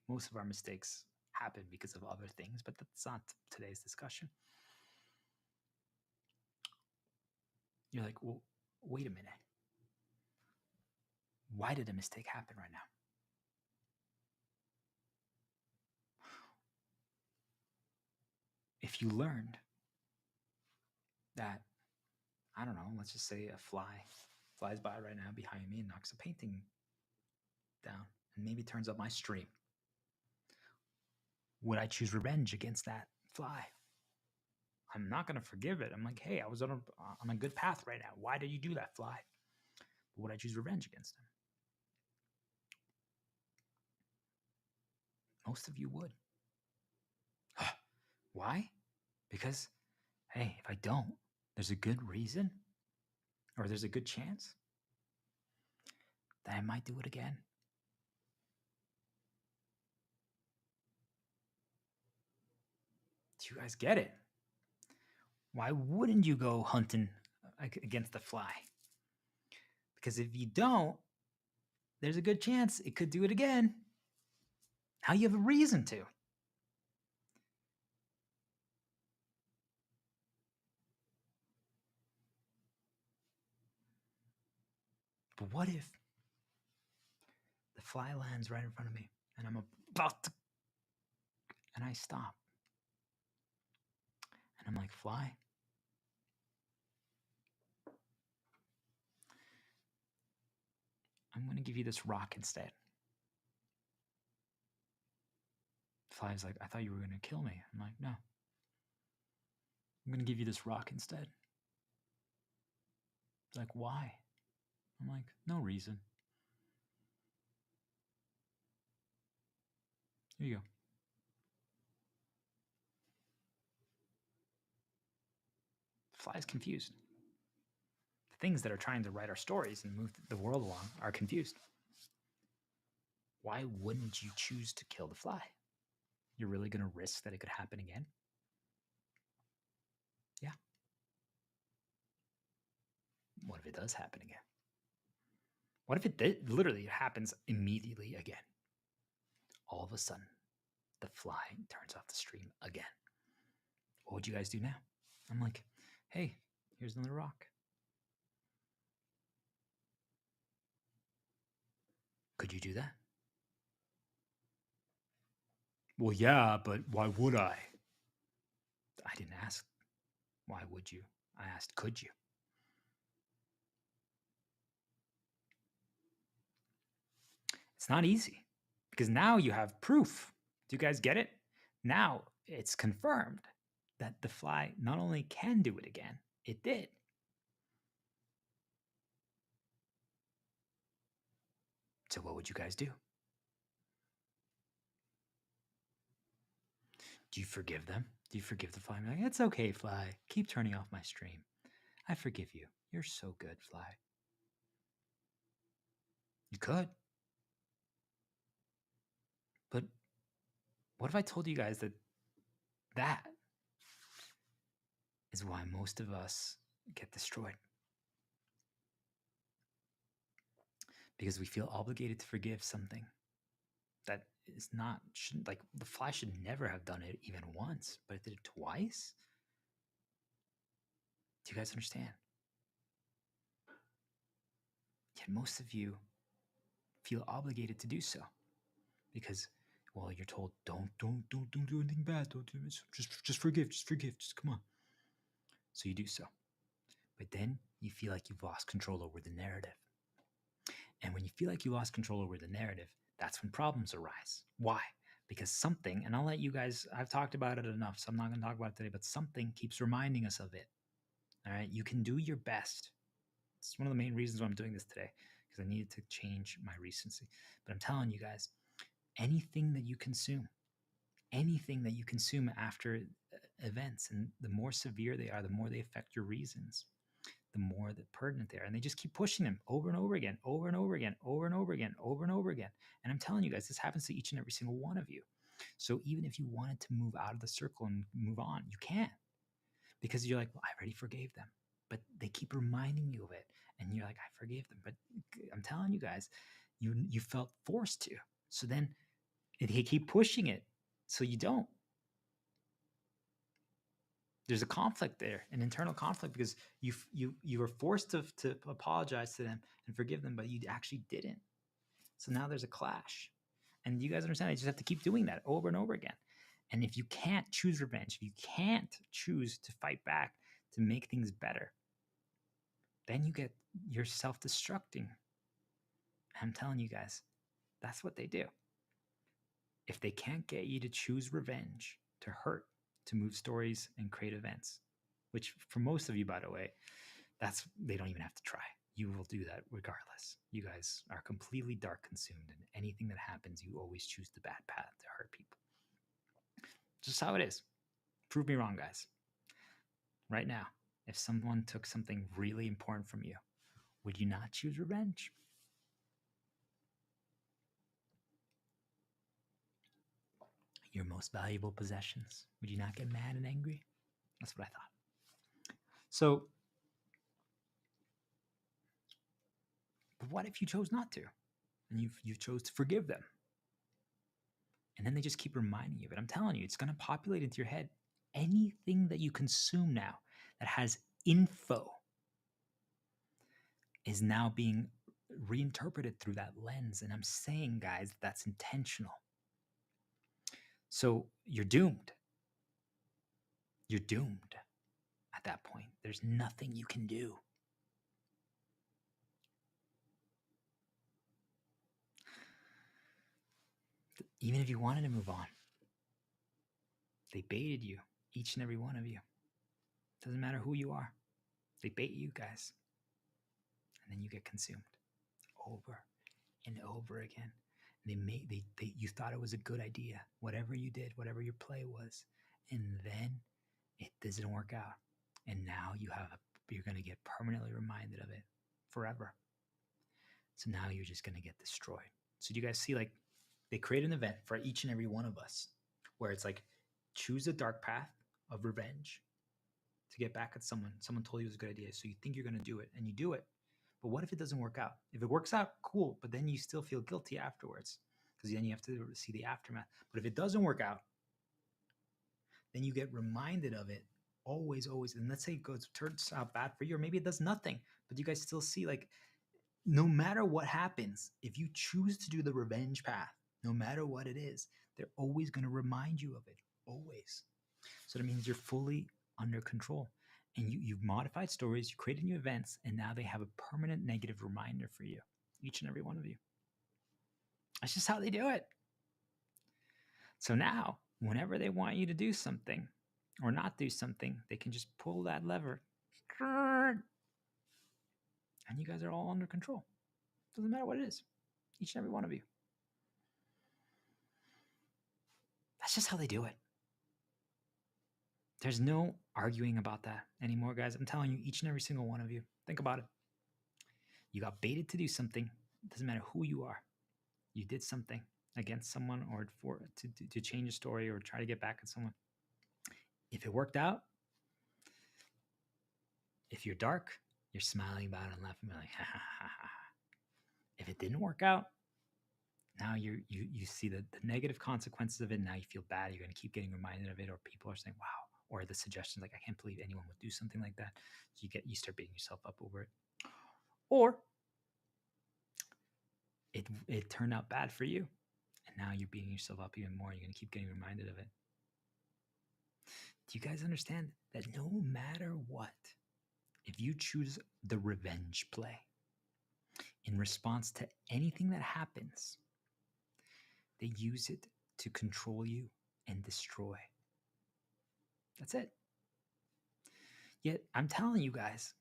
most of our mistakes happen because of other things, but that's not today's discussion. You're like, well, wait a minute. Why did a mistake happen right now? If you learned that, I don't know, let's just say a fly flies by right now behind me and knocks a painting down and maybe turns up my stream, would I choose revenge against that fly? I'm not going to forgive it. I'm like, hey, I was on a good path right now. Why did you do that, fly? But would I choose revenge against him? Most of you would. Why? Because, hey, if I don't, there's a good reason or there's a good chance that I might do it again. Do you guys get it? Why wouldn't you go hunting against the fly? Because if you don't, there's a good chance it could do it again. Now you have a reason to. But what if the fly lands right in front of me and I'm about to, and I stop. And I'm like, fly, I'm going to give you this rock instead. Fly's like, I thought you were going to kill me. I'm like, no. I'm going to give you this rock instead. It's like, why? I'm like, no reason. Here you go. Fly's confused. The things that are trying to write our stories and move the world along are confused. Why wouldn't you choose to kill the fly? You're really going to risk that it could happen again? Yeah. What if it does happen again? What if it literally happens immediately again? All of a sudden, the fly turns off the stream again. What would you guys do now? I'm like, hey, here's another rock. Could you do that? Well, yeah, but why would I? I didn't ask, why would you? I asked, could you? It's not easy because now you have proof. Do you guys get it? Now it's confirmed that the fly not only can do it again, it did. So what would you guys do? Do you forgive them? Do you forgive the fly? I'm like, it's okay, fly. Keep turning off my stream. I forgive you. You're so good, fly. You could. But what if I told you guys that that is why most of us get destroyed? Because we feel obligated to forgive something that is not, shouldn't, like the fly should never have done it even once, but it did it twice. Do you guys understand? Yet most of you feel obligated to do so because, well, you're told don't do anything bad, don't do it. Just forgive, just come on. So you do so, but then you feel like you've lost control over the narrative. And when you feel like you lost control over the narrative, that's when problems arise. Why? Because something, and I'll let you guys, I've talked about it enough, so I'm not going to talk about it today, but something keeps reminding us of it. All right. You can do your best. It's one of the main reasons why I'm doing this today, because I needed to change my recency. But I'm telling you guys, anything that you consume after events, and the more severe they are, the more they affect your reasons, the more that pertinent they are. And they just keep pushing them over and over again, over and over again, over and over again, over and over again. And I'm telling you guys, this happens to each and every single one of you. So even if you wanted to move out of the circle and move on, you can't, because you're like, well, I already forgave them. But they keep reminding you of it. And you're like, I forgave them. But I'm telling you guys, you felt forced to. So then they keep pushing it. So you don't. There's a conflict there, an internal conflict, because you were forced to apologize to them and forgive them, but you actually didn't. So now there's a clash. And you guys understand, I just have to keep doing that over and over again. And if you can't choose revenge, if you can't choose to fight back to make things better, then you're self-destructing. I'm telling you guys, that's what they do. If they can't get you to choose revenge, to hurt, to move stories and create events, which for most of you, by the way, they don't even have to try. You will do that regardless. You guys are completely dark consumed, and anything that happens, you always choose the bad path to hurt people. Just how it is. Prove me wrong, guys. Right now, if someone took something really important from you, would you not choose revenge? Your most valuable possessions, would you not get mad and angry? That's what I thought. So, but what if you chose not to, and you chose to forgive them? And then they just keep reminding you of it. I'm telling you, it's going to populate into your head. Anything that you consume now that has info is now being reinterpreted through that lens. And I'm saying, guys, that's intentional. So you're doomed. You're doomed at that point. There's nothing you can do. Even if you wanted to move on, they baited you, each and every one of you. Doesn't matter who you are. They bait you guys. And then you get consumed over and over again. You thought it was a good idea, whatever you did, whatever your play was, and then it doesn't work out. And now you're going to get permanently reminded of it forever. So now you're just going to get destroyed. So do you guys see, like, they create an event for each and every one of us where it's like, choose a dark path of revenge to get back at someone. Someone told you it was a good idea, so you think you're going to do it, and you do it. But what if it doesn't work out? If it works out, cool, but then you still feel guilty afterwards because then you have to see the aftermath. But if it doesn't work out, then you get reminded of it always. And let's say it turns out bad for you, or maybe it does nothing, but you guys still see, like, no matter what happens, if you choose to do the revenge path, no matter what it is, they're always going to remind you of it, always. So that means you're fully under control. And you've modified stories, you created new events, and now they have a permanent negative reminder for you, each and every one of you. That's just how they do it. So now, whenever they want you to do something or not do something, they can just pull that lever, and you guys are all under control. Doesn't matter what it is, each and every one of you. That's just how they do it. There's no arguing about that anymore, guys. I'm telling you, each and every single one of you, think about it. You got baited to do something. It doesn't matter who you are. You did something against someone or to change a story or try to get back at someone. If it worked out, if you're dark, you're smiling about it and laughing, like, ha, ha, ha, ha. If it didn't work out, now you see the negative consequences of it. Now you feel bad. You're going to keep getting reminded of it, or people are saying, wow, or the suggestions like, I can't believe anyone would do something like that. So you start beating yourself up over it. Or it turned out bad for you, and now you're beating yourself up even more. You're going to keep getting reminded of it. Do you guys understand that no matter what, if you choose the revenge play in response to anything that happens, they use it to control you and destroy. That's it. Yet, I'm telling you guys,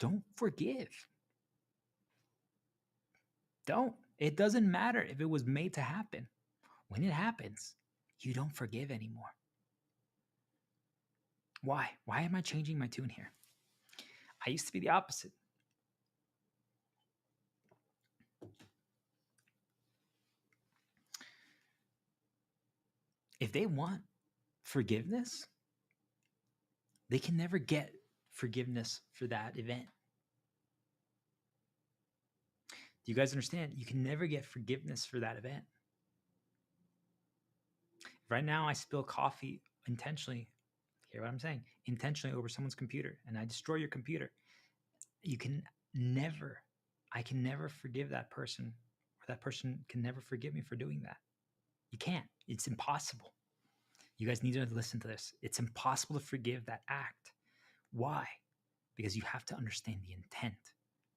don't forgive. Don't. It doesn't matter if it was made to happen. When it happens, you don't forgive anymore. Why? Why am I changing my tune here? I used to be the opposite. If they want forgiveness, they can never get forgiveness for that event. Do you guys understand? You can never get forgiveness for that event. Right now, I spill coffee intentionally. Hear what I'm saying? Intentionally over someone's computer, and I destroy your computer. I can never forgive that person, or that person can never forgive me for doing that. You can't. It's impossible. You guys need to listen to this. It's impossible to forgive that act. Why? Because you have to understand the intent.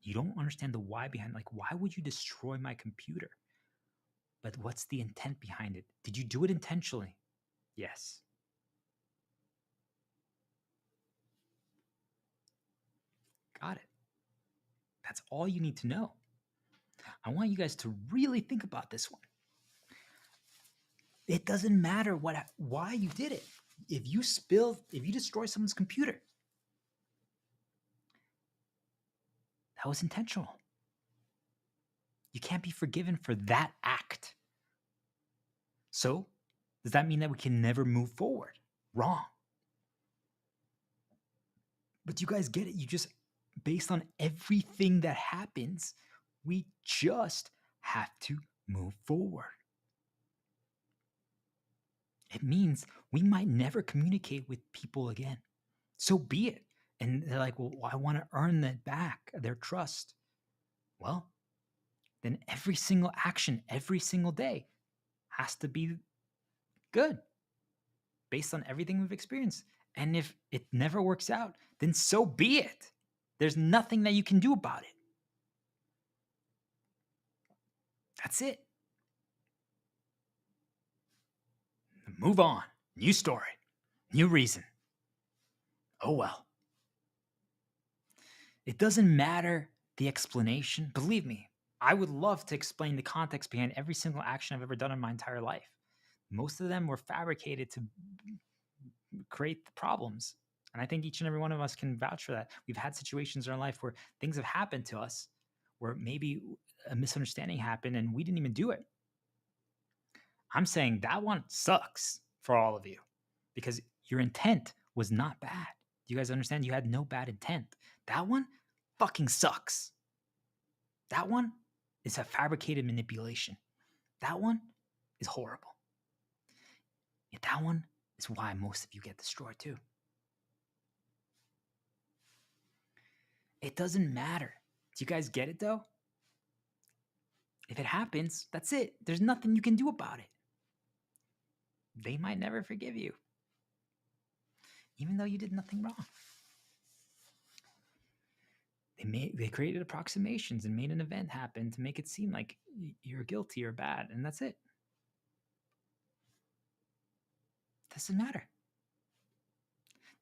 You don't understand the why behind, like, why would you destroy my computer? But what's the intent behind it? Did you do it intentionally? Yes. Got it. That's all you need to know. I want you guys to really think about this one. It doesn't matter why you did it. If you destroy someone's computer, that was intentional. You can't be forgiven for that act. So, does that mean that we can never move forward? Wrong. But you guys get it. You just, based on everything that happens, we just have to move forward. It means we might never communicate with people again. So be it. And they're like, well, I want to earn that back, their trust. Well, then every single action, every single day has to be good based on everything we've experienced. And if it never works out, then so be it. There's nothing that you can do about it. That's it. move on. New story, new reason. Oh well. It doesn't matter the explanation. Believe me, I would love to explain the context behind every single action I've ever done in my entire life. Most of them were fabricated to create the problems. And I think each and every one of us can vouch for that. We've had situations in our life where things have happened to us where maybe a misunderstanding happened and we didn't even do it. I'm saying that one sucks for all of you because your intent was not bad. Do you guys understand? You had no bad intent. That one fucking sucks. That one is a fabricated manipulation. That one is horrible. Yet that one is why most of you get destroyed too. It doesn't matter. Do you guys get it though? If it happens, that's it. There's nothing you can do about it. They might never forgive you, even though you did nothing wrong. They created approximations and made an event happen to make it seem like you're guilty or bad, and that's it. Doesn't matter.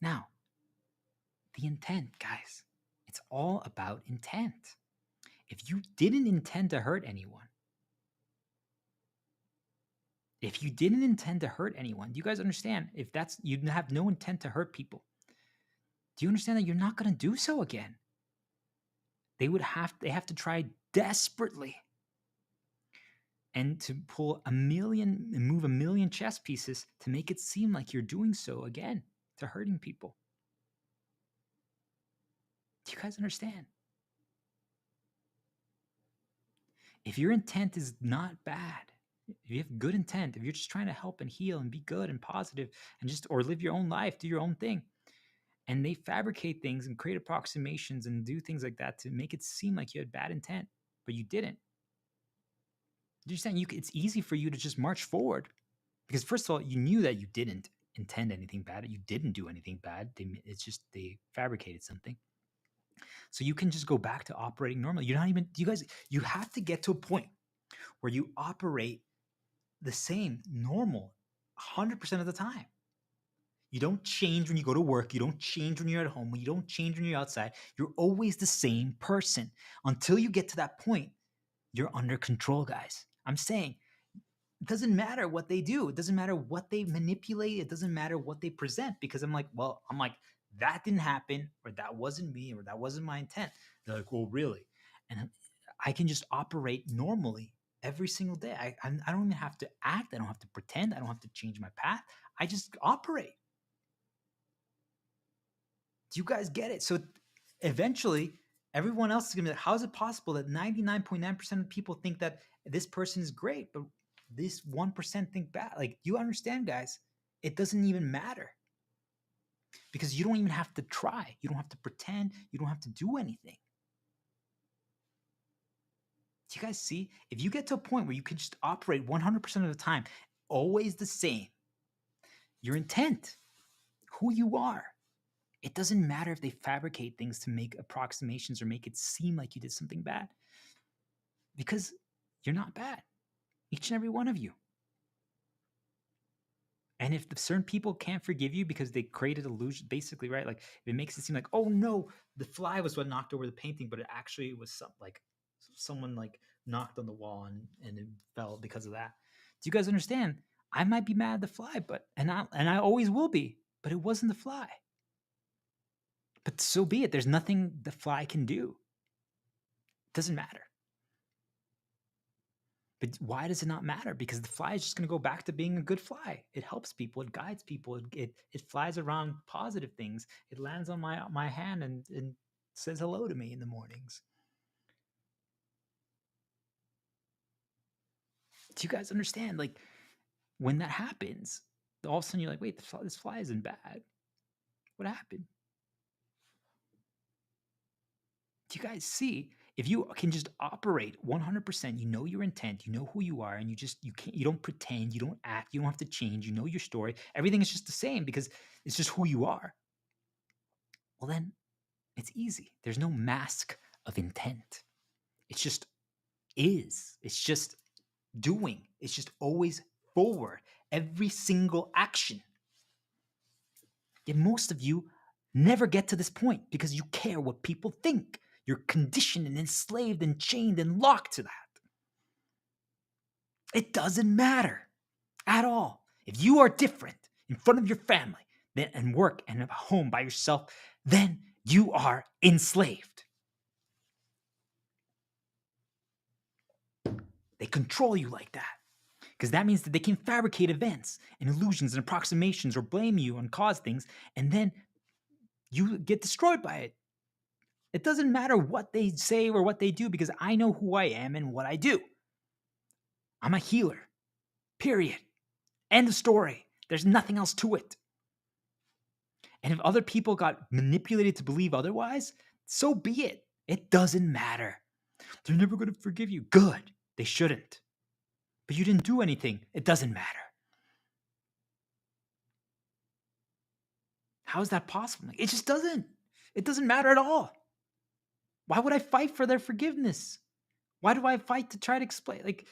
Now, the intent, guys, it's all about intent. If you didn't intend to hurt anyone, do you guys understand? If that's you have no intent to hurt people, do you understand that you're not going to do so again? They have to try desperately and to move a million chess pieces to make it seem like you're doing so again, to hurting people. Do you guys understand? If your intent is not bad, if you have good intent, if you're just trying to help and heal and be good and positive and or live your own life, do your own thing, and they fabricate things and create approximations and do things like that to make it seem like you had bad intent, but you didn't. Do you understand? It's easy for you to just march forward because first of all, you knew that you didn't intend anything bad. You didn't do anything bad. It's just they fabricated something. So you can just go back to operating normally. You have to get to a point where you operate the same normal 100% of the time. You don't change when you go to work. You don't change when you're at home. You don't change when you're outside. You're always the same person. Until you get to that point, you're under control, guys. I'm saying it doesn't matter what they do. It doesn't matter what they manipulate. It doesn't matter what they present because I'm like, that didn't happen, or that wasn't me, or that wasn't my intent. They're like, well, really? And I can just operate normally every single day. I don't even have to act. I don't have to pretend. I don't have to change my path. I just operate. Do you guys get it? So eventually, everyone else is going to be like, how is it possible that 99.9% of people think that this person is great, but this 1% think bad? Like, you understand, guys, it doesn't even matter because you don't even have to try. You don't have to pretend. You don't have to do anything. Do you guys see? If you get to a point where you can just operate 100% of the time, always the same, your intent, who you are, it doesn't matter if they fabricate things to make approximations or make it seem like you did something bad, because you're not bad, each and every one of you. And if certain people can't forgive you because they created illusion, basically, right? Like if it makes it seem like, oh no, the fly was what knocked over the painting, but it actually was someone like knocked on the wall and it fell because of that. Do you guys understand? I might be mad at the fly, and I always will be, but it wasn't the fly. But so be it. There's nothing the fly can do. It doesn't matter. But why does it not matter? Because the fly is just going to go back to being a good fly. It helps people. It guides people. It flies around positive things. It lands on my hand and says hello to me in the mornings. Do you guys understand? Like when that happens, all of a sudden you're like, wait, this fly isn't bad. What happened? Do you guys see? If you can just operate 100%, you know your intent, you know who you are, and you don't pretend, you don't act, you don't have to change, you know your story. Everything is just the same because it's just who you are. Well, then it's easy. There's no mask of intent. It's just is. It's just doing. It's just always forward. every single action. Yet most of you never get to this point because you care what people think. You're conditioned and enslaved and chained and locked to that. It doesn't matter at all. If you are different in front of your family and work and at home by yourself, then you are enslaved. They control you like that because that means that they can fabricate events and illusions and approximations or blame you and cause things, and then you get destroyed by it. It doesn't matter what they say or what they do because I know who I am and what I do. I'm a healer, period. End of story. There's nothing else to it. And if other people got manipulated to believe otherwise, so be it. It doesn't matter. They're never going to forgive you. Good. They shouldn't. But you didn't do anything. It doesn't matter. How is that possible? It just doesn't. It doesn't matter at all. Why would I fight for their forgiveness? Why do I fight to try to explain? Like,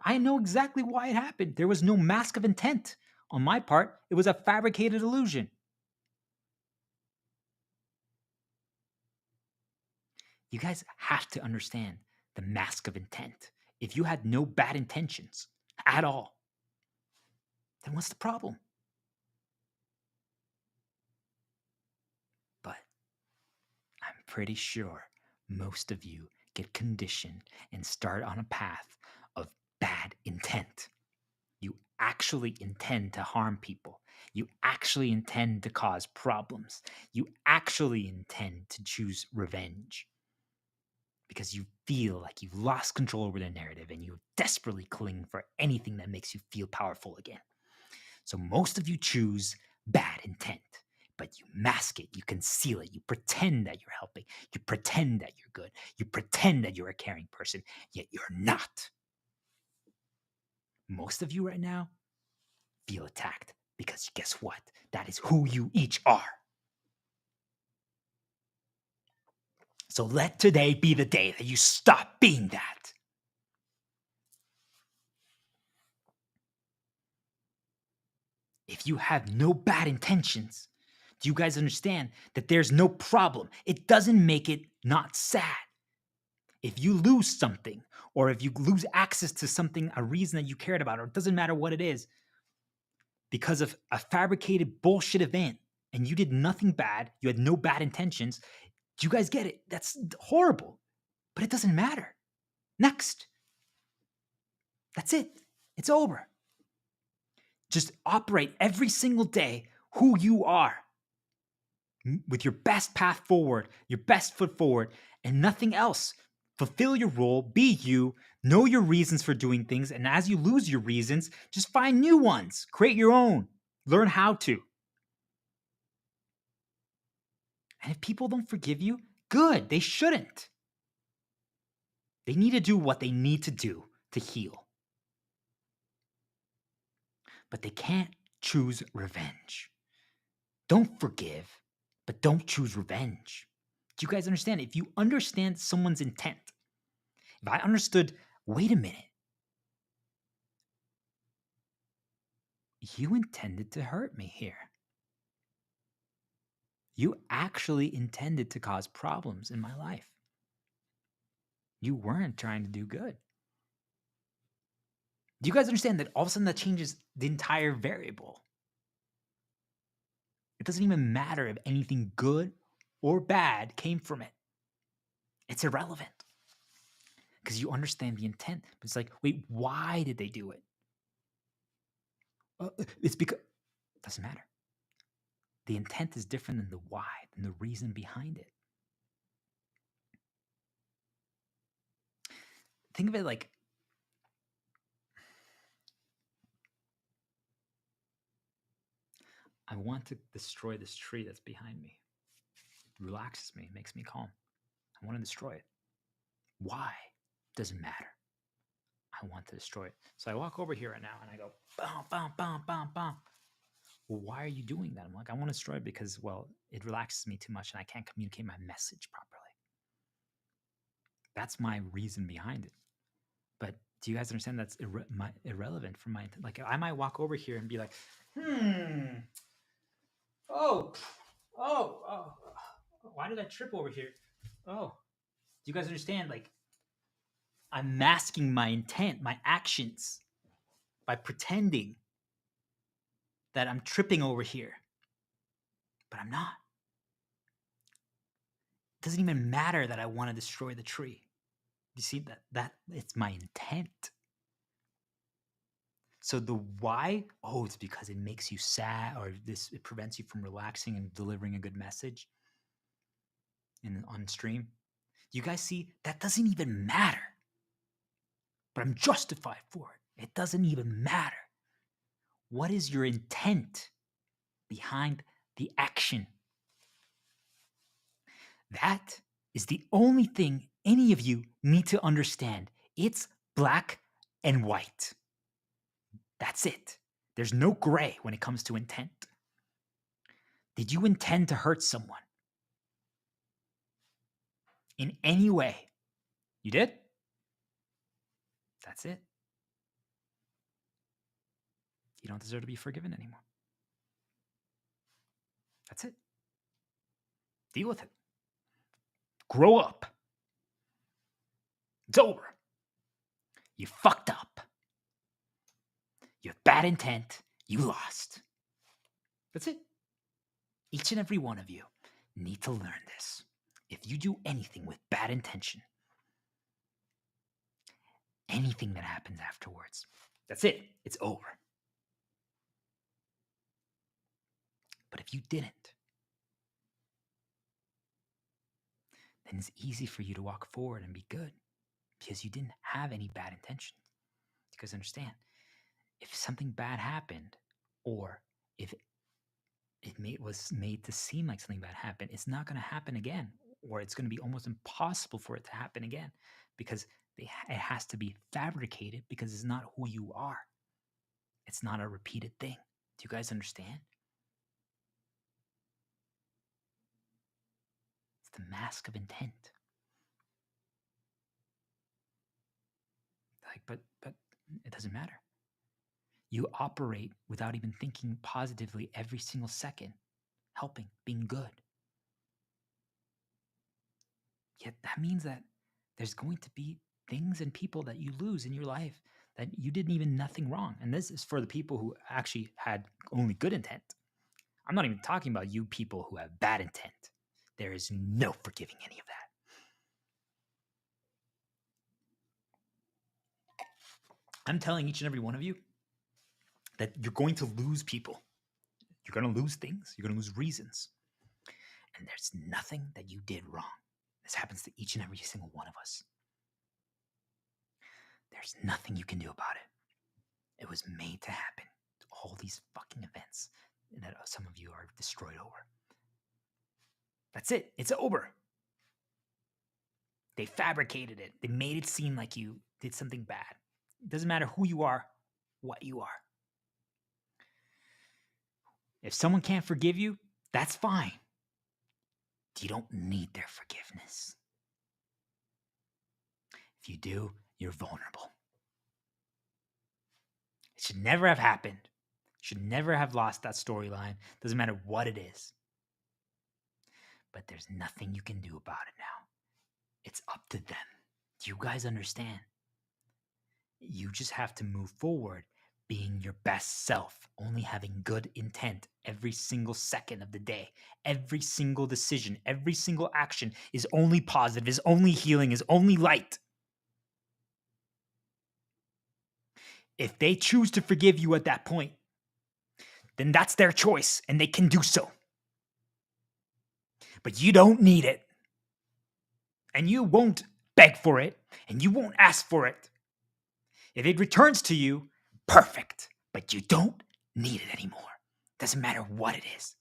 I know exactly why it happened. There was no mask of intent on my part. It was a fabricated illusion. You guys have to understand the mask of intent. If you had no bad intentions at all, then what's the problem? But I'm pretty sure most of you get conditioned and start on a path of bad intent. You actually intend to harm people. You actually intend to cause problems. You actually intend to choose revenge because you feel like you've lost control over the narrative and you desperately cling for anything that makes you feel powerful again. So most of you choose bad intent, but you mask it, you conceal it, you pretend that you're helping, you pretend that you're good, you pretend that you're a caring person, yet you're not. Most of you right now feel attacked because guess what? That is who you each are. So let today be the day that you stop being that. If you have no bad intentions, do you guys understand that there's no problem? It doesn't make it not sad. If you lose something, or if you lose access to something, a reason that you cared about, or it doesn't matter what it is, because of a fabricated bullshit event, and you did nothing bad, you had no bad intentions, do you guys get it? That's horrible, but it doesn't matter. Next. That's it. It's over. Just operate every single day who you are with your best path forward, your best foot forward, and nothing else. Fulfill your role, be you, know your reasons for doing things, and as you lose your reasons, just find new ones. Create your own. Learn how to. And if people don't forgive you, good. They shouldn't. They need to do what they need to do to heal. But they can't choose revenge. Don't forgive, but don't choose revenge. Do you guys understand? If you understand someone's intent, if I understood, wait a minute, you intended to hurt me here. You actually intended to cause problems in my life. You weren't trying to do good. Do you guys understand that all of a sudden that changes the entire variable? It doesn't even matter if anything good or bad came from it. It's irrelevant because you understand the intent. But it's like, wait, why did they do it? It's because it doesn't matter. The intent is different than the why, than the reason behind it. Think of it like I want to destroy this tree that's behind me. It relaxes me, makes me calm. I want to destroy it. Why? Doesn't matter. I want to destroy it. So I walk over here right now and I go, bam, bam, bam, bam, bam. Well, why are you doing that? I'm like, I want to destroy it because, well, it relaxes me too much and I can't communicate my message properly. That's my reason behind it. But Do you guys understand that's irrelevant from my intent? Like I might walk over here and be like, oh, oh, why did I trip over here? Oh, do you guys understand? Like I'm masking my intent, my actions by pretending that I'm tripping over here, but I'm not. It doesn't even matter that I want to destroy the tree. You see that it's my intent. So the why, oh, it's because it makes you sad, or it prevents you from relaxing and delivering a good message on stream. You guys see, that doesn't even matter. But I'm justified for it. It doesn't even matter. What is your intent behind the action? That is the only thing any of you need to understand. It's black and white. That's it. There's no gray when it comes to intent. Did you intend to hurt someone? In any way? You did? That's it. You don't deserve to be forgiven anymore. That's it. Deal with it. Grow up. It's over. You fucked up. You have bad intent. You lost. That's it. Each and every one of you need to learn this. If you do anything with bad intention, anything that happens afterwards, that's it. It's over. But if you didn't, then it's easy for you to walk forward and be good because you didn't have any bad intentions. Because understand, if something bad happened, or if it was made to seem like something bad happened, it's not going to happen again, or it's going to be almost impossible for it to happen again because it has to be fabricated because it's not who you are. It's not a repeated thing. Do you guys understand? It's the mask of intent. But it doesn't matter. You operate without even thinking positively every single second, helping, being good. Yet that means that there's going to be things and people that you lose in your life that you didn't even nothing wrong. And this is for the people who actually had only good intent. I'm not even talking about you people who have bad intent. There is no forgiving any of that. I'm telling each and every one of you that you're going to lose people. You're going to lose things. You're going to lose reasons. And there's nothing that you did wrong. This happens to each and every single one of us. There's nothing you can do about it. It was made to happen. All these fucking events that some of you are destroyed over. That's it. It's over. They fabricated it. They made it seem like you did something bad. It doesn't matter who you are, what you are. If someone can't forgive you, that's fine. You don't need their forgiveness. If you do, you're vulnerable. It should never have happened. You should never have lost that storyline. Doesn't matter what it is. But there's nothing you can do about it now. It's up to them. Do you guys understand? You just have to move forward being your best self, only having good intent every single second of the day. Every single decision, every single action is only positive, is only healing, is only light. If they choose to forgive you at that point, then that's their choice and they can do so. But you don't need it. And you won't beg for it, and you won't ask for it. If it returns to you, perfect. But you don't need it anymore. Doesn't matter what it is.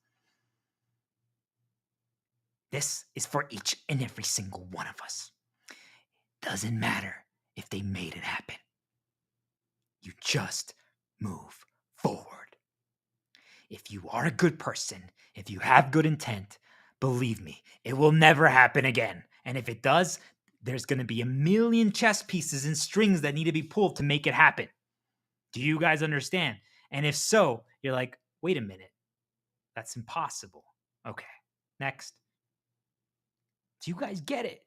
This is for each and every single one of us. Doesn't matter if they made it happen. You just move forward. If you are a good person, if you have good intent, believe me, it will never happen again. And if it does, there's going to be a million chess pieces and strings that need to be pulled to make it happen. Do you guys understand? And if so, you're like, wait a minute, that's impossible. Okay, next. Do you guys get it?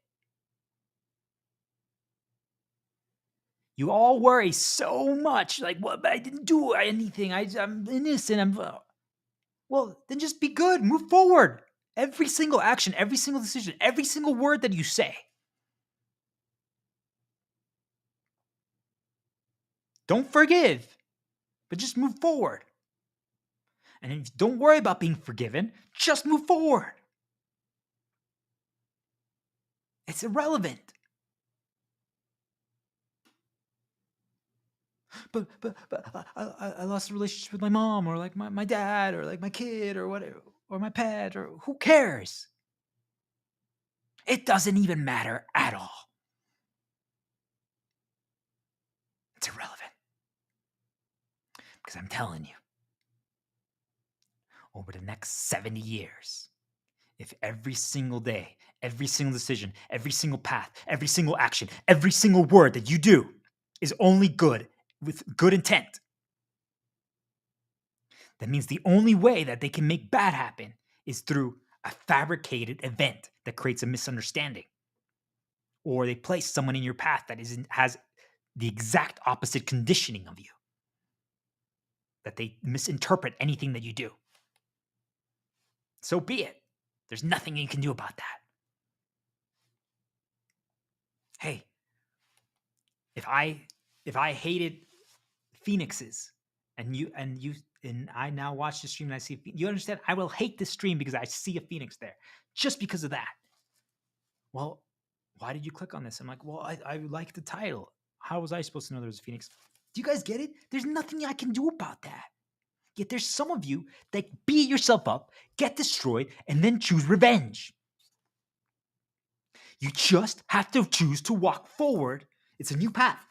You all worry so much, like, what? I didn't do anything. I'm innocent. Well, then just be good. Move forward. Every single action, every single decision, every single word that you say. Don't forgive, but just move forward. And don't worry about being forgiven. Just move forward. It's irrelevant. But I lost a relationship with my mom, or like my dad, or like my kid, or whatever, or my pet, or who cares? It doesn't even matter at all. It's irrelevant. Because I'm telling you, over the next 70 years, if every single day, every single decision, every single path, every single action, every single word that you do is only good with good intent, that means the only way that they can make bad happen is through a fabricated event that creates a misunderstanding. Or they place someone in your path that has the exact opposite conditioning of you, that they misinterpret anything that you do. So be it. There's nothing you can do about that. Hey, if I hated phoenixes and I now watch the stream and I see, you understand, I will hate this stream because I see a phoenix there, just because of that. Well, why did you click on this? I'm like, well, I like the title. How was I supposed to know there was a phoenix? Do you guys get it? There's nothing I can do about that. Yet there's some of you that beat yourself up, get destroyed, and then choose revenge. You just have to choose to walk forward. It's a new path.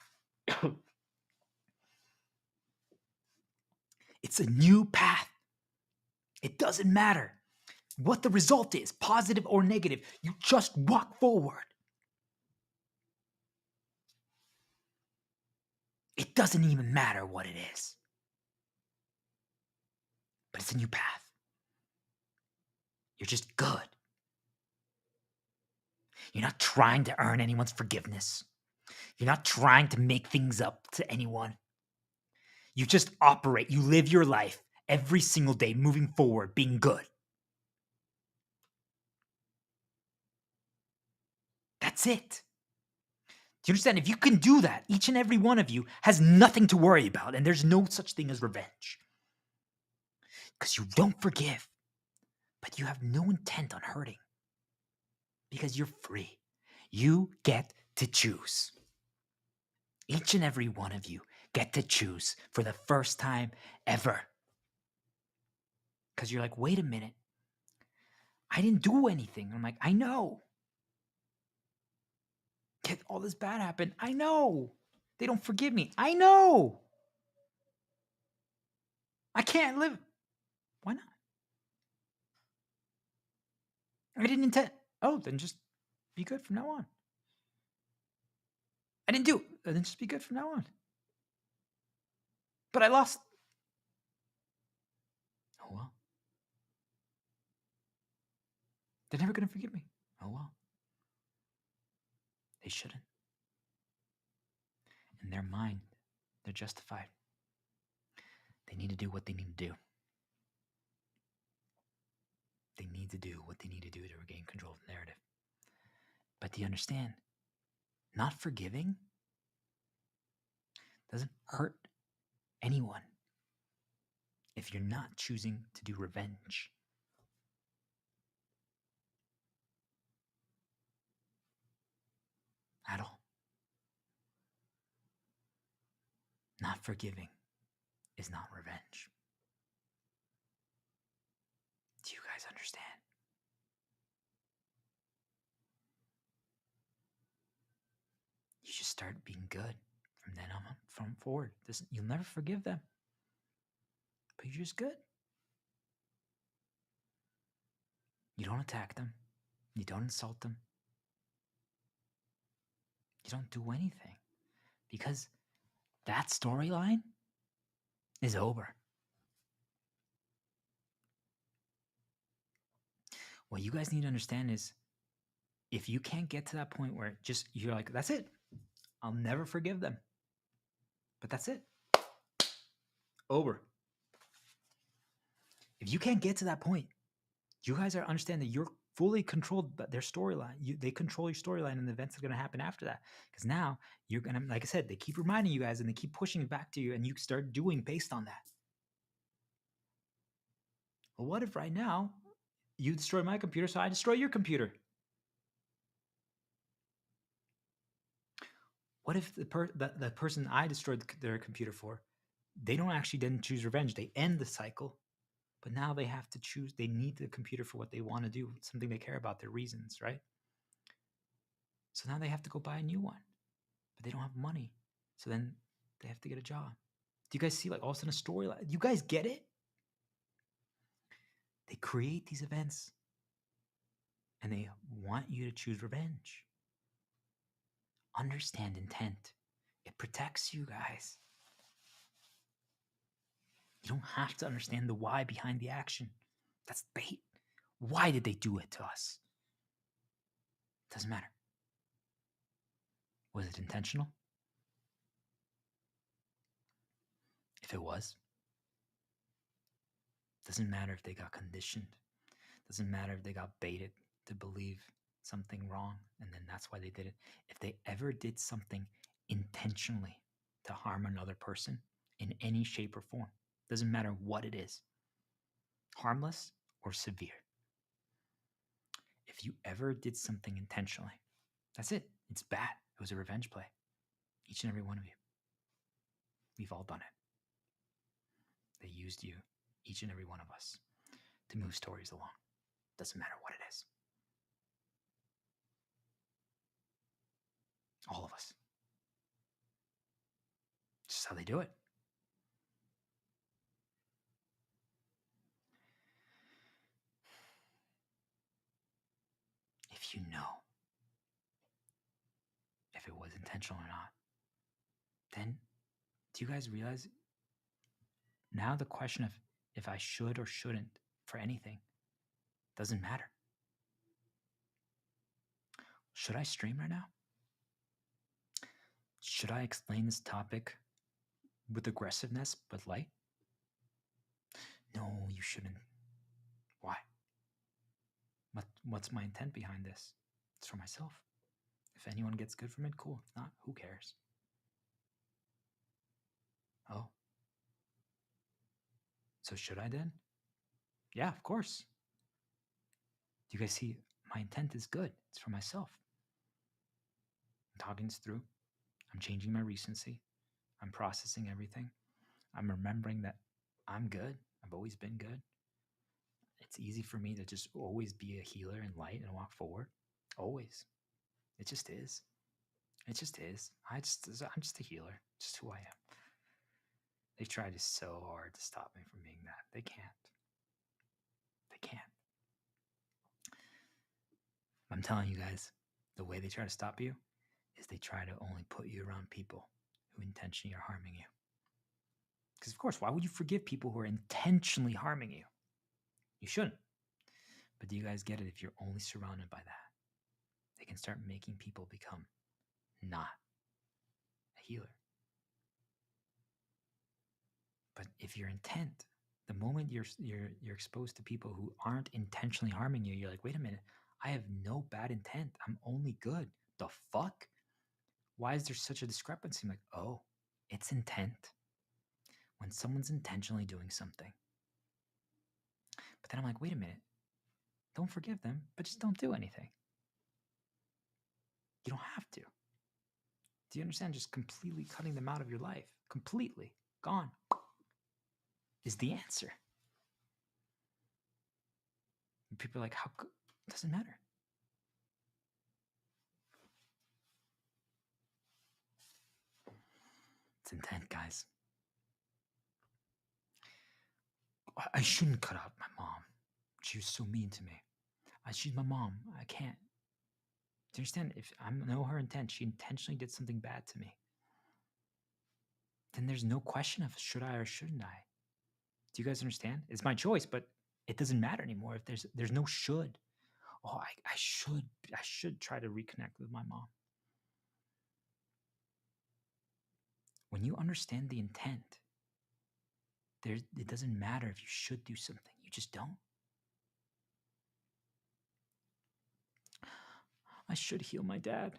It's a new path. It doesn't matter what the result is, positive or negative. You just walk forward. It doesn't even matter what it is. But it's a new path. You're just good. You're not trying to earn anyone's forgiveness. You're not trying to make things up to anyone. You just operate. You live your life every single day, moving forward, being good. That's it. Do you understand? If you can do that, each and every one of you has nothing to worry about, and there's no such thing as revenge. Because you don't forgive, but you have no intent on hurting. Because you're free. You get to choose. Each and every one of you get to choose for the first time ever. Because you're like, wait a minute. I didn't do anything. I'm like, I know. Yet all this bad happened. I know. They don't forgive me. I know. I can't live. Why not? I didn't intend. Oh, then just be good from now on. I didn't do it. Then just be good from now on. But I lost. Oh, well. They're never going to forgive me. Oh, well. They shouldn't. In their mind, they're justified. They need to do what they need to do. They need to do what they need to do to regain control of the narrative. But do you understand? Not forgiving doesn't hurt anyone if you're not choosing to do revenge. At all. Not forgiving is not revenge. Do you guys understand? You just start being good from then on from forward. You'll never forgive them. But you're just good. You don't attack them. You don't insult them. You don't do anything because that storyline is over. What you guys need to understand is if you can't get to that point where just you're like, that's it, I'll never forgive them. But that's it. Over. If you can't get to that point, you guys are understand that you're fully controlled by their storyline. They control your storyline and the events are going to happen after that. Because now you're going to, like I said, they keep reminding you guys and they keep pushing it back to you and you start doing based on that. Well, what if right now you destroy my computer, so I destroy your computer? What if the person I destroyed their computer for, they don't actually then choose revenge? They end the cycle, but now they have to choose. They need the computer for what they want to do, something they care about, their reasons, right? So now they have to go buy a new one, but they don't have money. So then they have to get a job. Do you guys see like all of a sudden a storyline? You guys get it? They create these events and they want you to choose revenge. Understand intent. It protects you guys. You don't have to understand the why behind the action. That's bait. Why did they do it to us? Doesn't matter. Was it intentional? If it was, doesn't matter if they got conditioned. Doesn't matter if they got baited to believe something wrong and then that's why they did it. If they ever did something intentionally to harm another person in any shape or form, doesn't matter what it is, harmless or severe. If you ever did something intentionally, that's it. It's bad. It was a revenge play. Each and every one of you. We've all done it. They used you, each and every one of us, to move stories along. Doesn't matter what it is. All of us. It's just how they do it. If you know if it was intentional or not, then do you guys realize now the question of if I should or shouldn't for anything doesn't matter? Should I stream right now? Should I explain this topic with aggressiveness but light? No, you shouldn't. Why? What's my intent behind this? It's for myself. If anyone gets good from it, cool. If not, who cares? Oh. So should I then? Yeah, of course. Do you guys see? My intent is good. It's for myself. I'm talking this through. I'm changing my recency. I'm processing everything. I'm remembering that I'm good. I've always been good. It's easy for me to just always be a healer and light and walk forward. Always. It just is. It just is. I'm just a healer. Just who I am. They've tried so hard to stop me from being that. They can't. They can't. I'm telling you guys, the way they try to stop you is they try to only put you around people who intentionally are harming you. Because, of course, why would you forgive people who are intentionally harming you? You shouldn't. But do you guys get it? If you're only surrounded by that, they can start making people become not a healer. But if your intent, the moment you're exposed to people who aren't intentionally harming you, you're like, wait a minute, I have no bad intent. I'm only good. The fuck? Why is there such a discrepancy? I'm like, oh, it's intent. When someone's intentionally doing something. But then I'm like, wait a minute. Don't forgive them, but just don't do anything. You don't have to. Do you understand? Just completely cutting them out of your life, completely gone, is the answer. And people are like, how? It doesn't matter. It's intent, guys. I shouldn't cut out my mom. She was so mean to me. She's my mom. I can't. Do you understand? If I know her intent, she intentionally did something bad to me, then there's no question of should I or shouldn't I. Do you guys understand? It's my choice, but it doesn't matter anymore if there's no should. Oh, I should try to reconnect with my mom. When you understand the intent, it doesn't matter if you should do something. You just don't. I should heal my dad,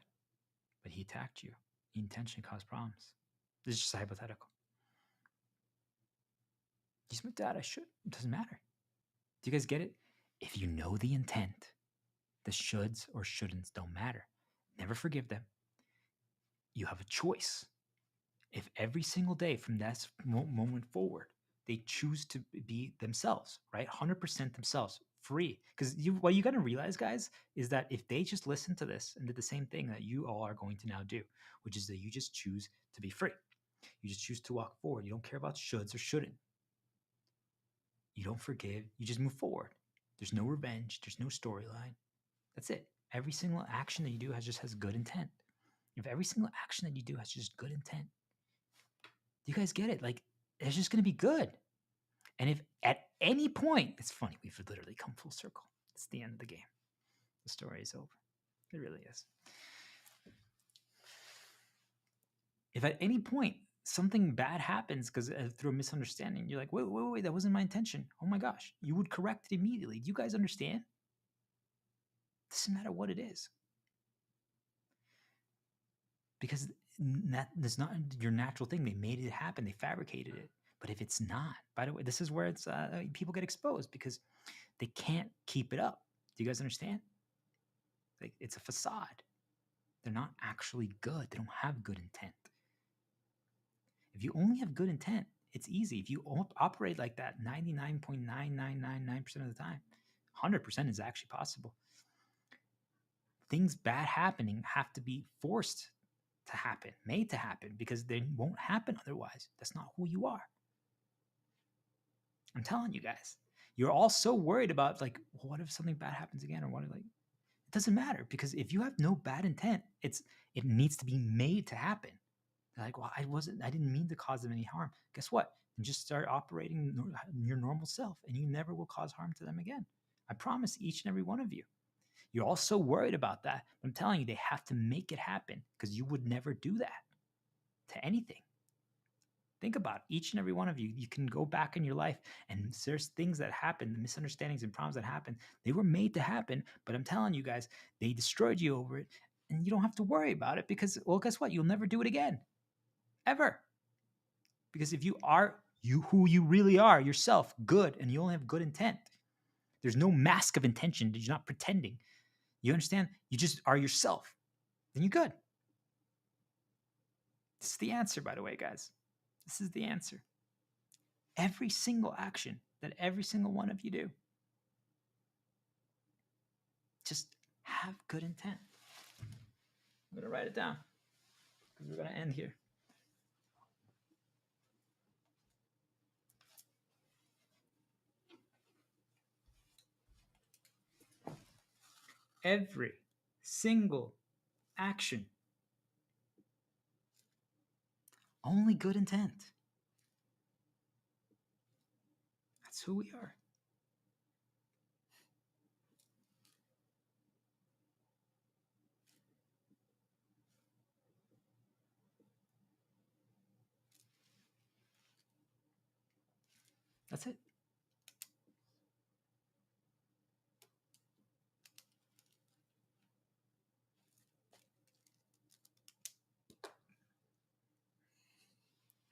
but he attacked you. He intentionally caused problems. This is just hypothetical. He's my dad. I should. It doesn't matter. Do you guys get it? If you know the intent, the shoulds or shouldn'ts don't matter. Never forgive them. You have a choice. If every single day from that moment forward, they choose to be themselves, right? 100% themselves, free. Because what you got to realize, guys, is that if they just listen to this and did the same thing that you all are going to now do, which is that you just choose to be free. You just choose to walk forward. You don't care about shoulds or shouldn't. You don't forgive. You just move forward. There's no revenge. There's no storyline. That's it. Every single action that you do has good intent. If every single action that you do has just good intent, do you guys get it? Like, it's just going to be good. And if at any point, it's funny, we've literally come full circle. It's the end of the game. The story is over. It really is. If at any point something bad happens because through a misunderstanding, you're like, wait, that wasn't my intention. Oh my gosh, you would correct it immediately. Do you guys understand? It doesn't matter what it is. Because that's not your natural thing. They made it happen. They fabricated it. But if it's not, by the way, this is where it's people get exposed because they can't keep it up. Do you guys understand? Like, it's a facade. They're not actually good. They don't have good intent. If you only have good intent, it's easy. If you operate like that 99.9999% of the time, 100% is actually possible. Things bad happening have to be forced to happen, made to happen, because they won't happen otherwise. That's not who you are. I'm telling you guys, you're all so worried about like, well, what if something bad happens again, or what if like, it doesn't matter, because if you have no bad intent, it needs to be made to happen. They're like, well, I didn't mean to cause them any harm. Guess what? And just start operating your normal self, and you never will cause harm to them again. I promise each and every one of you. You're all so worried about that. I'm telling you, they have to make it happen, because you would never do that to anything. Think about it. Each and every one of you. You can go back in your life, and there's things that happen, the misunderstandings and problems that happen. They were made to happen, but I'm telling you guys, they destroyed you over it, and you don't have to worry about it because, well, guess what? You'll never do it again, ever. Because if you are who you really are, yourself, good, and you only have good intent, there's no mask of intention. You're not pretending. You understand? You just are yourself. Then you're good. This is the answer, by the way, guys. This is the answer. Every single action that every single one of you do, just have good intent. I'm going to write it down because we're going to end here. Every single action, only good intent. That's who we are. That's it.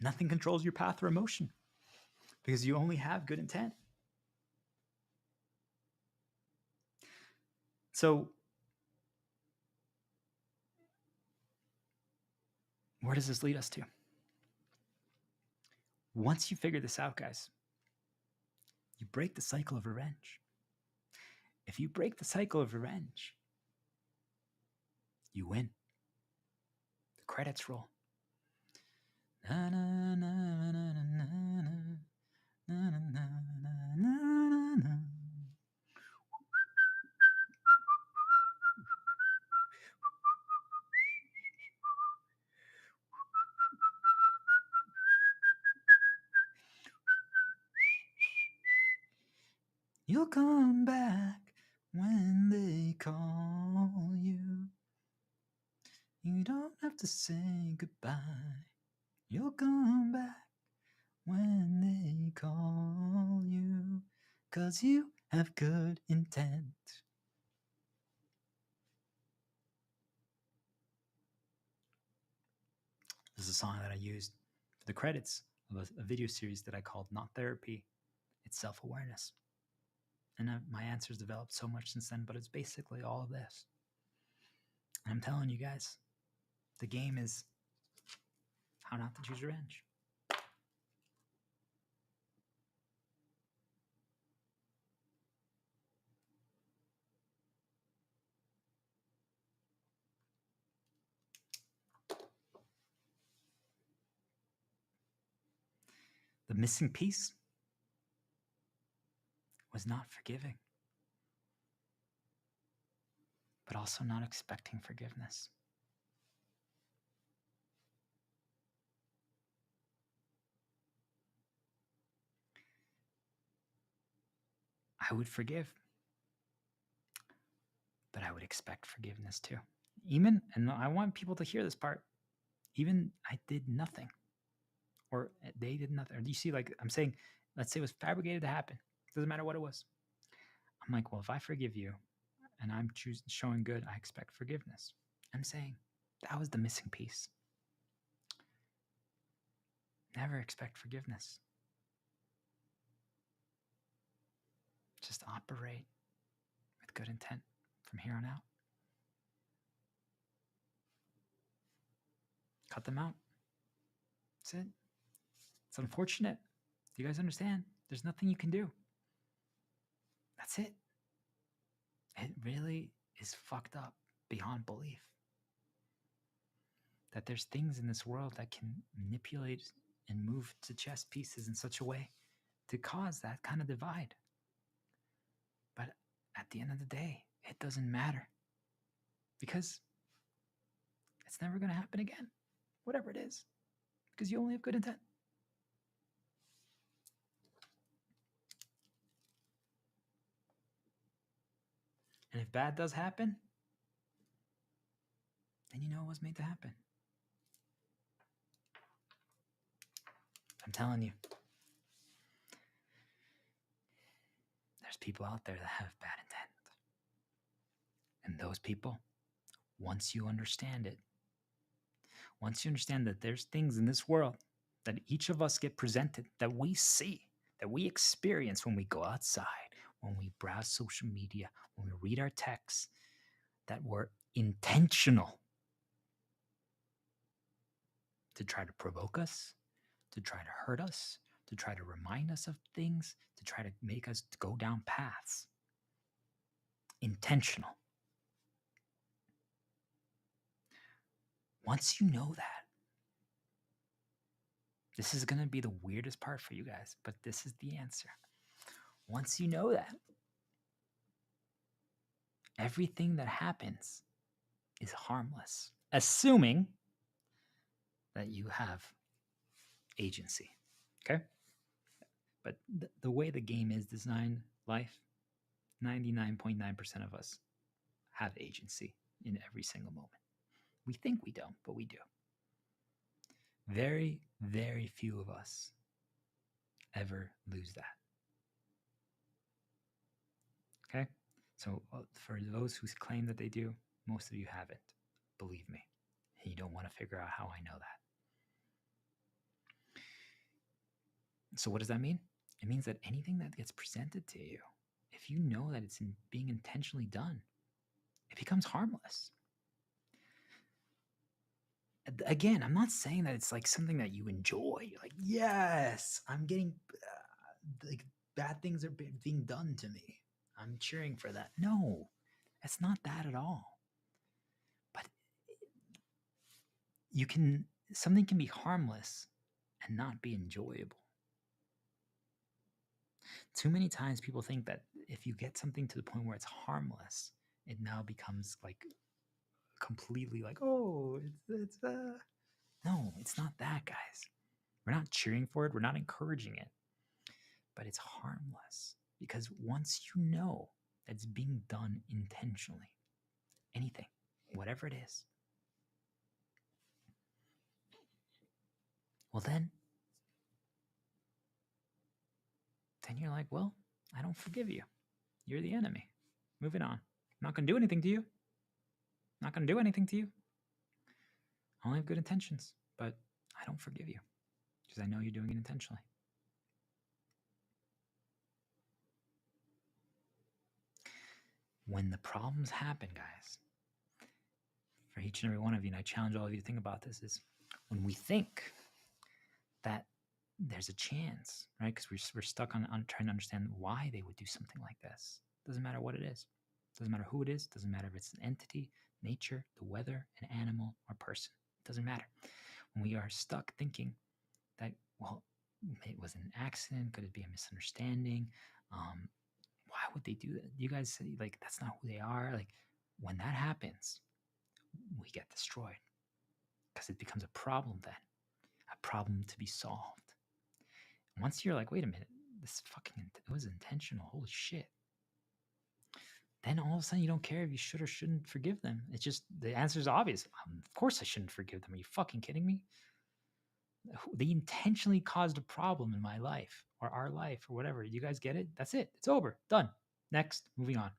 Nothing controls your path or emotion because you only have good intent. So, where does this lead us to? Once you figure this out, guys, you break the cycle of revenge. If you break the cycle of revenge, you win. The credits roll. Na, na, na, na, na, na, na, na, na, na. You'll come back when they call you. You don't have to say goodbye. You'll come back when they call you, 'cause you have good intent. This is a song that I used for the credits of a video series that I called Not Therapy, It's Self-Awareness. And my answers developed so much since then, but it's basically all of this. And I'm telling you guys, the game is how not to choose revenge. The missing piece was not forgiving, but also not expecting forgiveness. I would forgive, but I would expect forgiveness too. Even, and I want people to hear this part, even I did nothing, or they did nothing. Or do you see, like I'm saying, let's say it was fabricated to happen. Doesn't matter what it was. I'm like, well, if I forgive you and I'm showing good, I expect forgiveness. I'm saying that was the missing piece. Never expect forgiveness. Just operate with good intent from here on out. Cut them out. That's it. It's unfortunate. Do you guys understand? There's nothing you can do. That's it. It really is fucked up beyond belief that there's things in this world that can manipulate and move to chess pieces in such a way to cause that kind of divide. But at the end of the day, it doesn't matter because it's never going to happen again, whatever it is, because you only have good intent. And if bad does happen, then you know it was made to happen. I'm telling you, there's people out there that have bad intent. And those people, once you understand it, once you understand that there's things in this world that each of us get presented, that we see, that we experience when we go outside, when we browse social media, when we read our texts, that were intentional to try to provoke us, to try to hurt us, to try to remind us of things, to try to make us go down paths. Intentional. Once you know that, this is going to be the weirdest part for you guys, but this is the answer. Once you know that, everything that happens is harmless, assuming that you have agency. Okay? But the way the game is designed, life, 99.9% of us have agency in every single moment. We think we don't, but we do. Very, very few of us ever lose that. Okay? So for those who claim that they do, most of you haven't. Believe me. And you don't want to figure out how I know that. So what does that mean? It means that anything that gets presented to you, if you know that it's being intentionally done, it becomes harmless. Again, I'm not saying that it's like something that you enjoy. Like, yes, I'm getting like bad things are being done to me. I'm cheering for that. No, it's not that at all. But something can be harmless and not be enjoyable. Too many times people think that if you get something to the point where it's harmless, it now becomes like completely like, oh, no, it's not that, guys. We're not cheering for it. We're not encouraging it, but it's harmless. Because once you know that it's being done intentionally, anything, whatever it is, well, then you're like, well, I don't forgive you. You're the enemy. Moving on. I'm not going to do anything to you. Not going to do anything to you. I only have good intentions, but I don't forgive you because I know you're doing it intentionally. When the problems happen, guys, for each and every one of you, and I challenge all of you to think about this, is when we think that there's a chance, right? Because we're stuck on trying to understand why they would do something like this. Doesn't matter what it is. Doesn't matter who it is. Doesn't matter if it's an entity, nature, the weather, an animal, or person. Doesn't matter. When we are stuck thinking that, well, it was an accident. Could it be a misunderstanding? Why would they do that? You guys say, like, that's not who they are. Like, when that happens, we get destroyed because it becomes a problem then, a problem to be solved. Once you're like, wait a minute, this it was intentional. Holy shit. Then all of a sudden you don't care if you should or shouldn't forgive them. It's just, the answer is obvious. Of course I shouldn't forgive them. Are you fucking kidding me? They intentionally caused a problem in my life or our life or whatever. You guys get it? That's it. It's over. Done. Next. Moving on.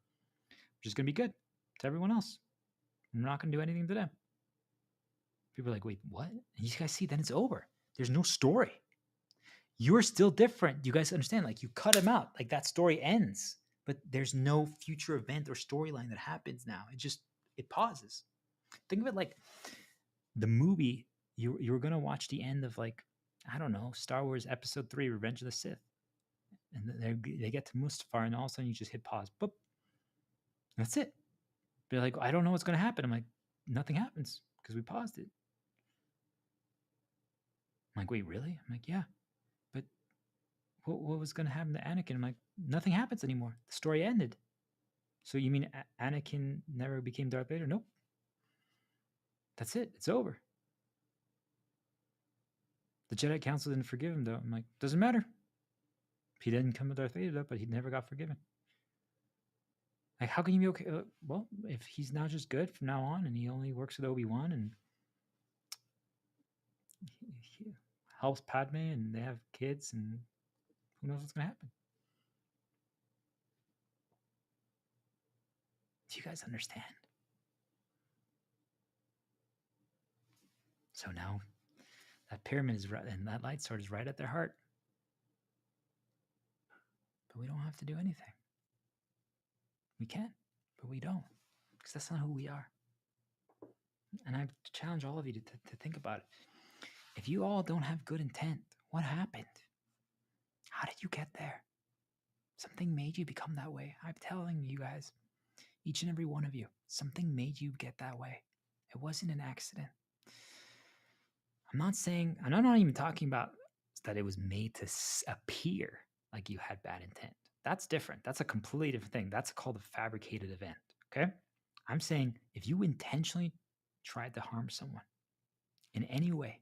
Which is going to be good to everyone else. I'm not going to do anything to them. People are like, wait, what? And you guys see, then it's over. There's no story. You're still different. You guys understand? Like, you cut them out. Like, that story ends. But there's no future event or storyline that happens now. It pauses. Think of it like the movie. You were going to watch the end of, like, I don't know, Star Wars Episode 3, Revenge of the Sith. And they get to Mustafar, and all of a sudden you just hit pause. Boop. That's it. They're like, I don't know what's going to happen. I'm like, nothing happens because we paused it. I'm like, wait, really? I'm like, yeah. But what was going to happen to Anakin? I'm like, nothing happens anymore. The story ended. So you mean Anakin never became Darth Vader? Nope. That's it. It's over. The Jedi Council didn't forgive him, though. I'm like, doesn't matter. He didn't come with Darth Vader, though, but he never got forgiven. Like, how can you be okay? Well, if he's now just good from now on, and he only works with Obi-Wan, and he helps Padme, and they have kids, and who knows what's going to happen? Do you guys understand? So now that pyramid is right, and that light sword is right at their heart. But we don't have to do anything. We can, but we don't, because that's not who we are. And I challenge all of you to think about it. If you all don't have good intent, what happened? How did you get there? Something made you become that way. I'm telling you guys, each and every one of you, something made you get that way. It wasn't an accident. I'm not even talking about that it was made to appear like you had bad intent. That's different. That's a completely different thing. That's called a fabricated event. Okay? I'm saying if you intentionally tried to harm someone in any way,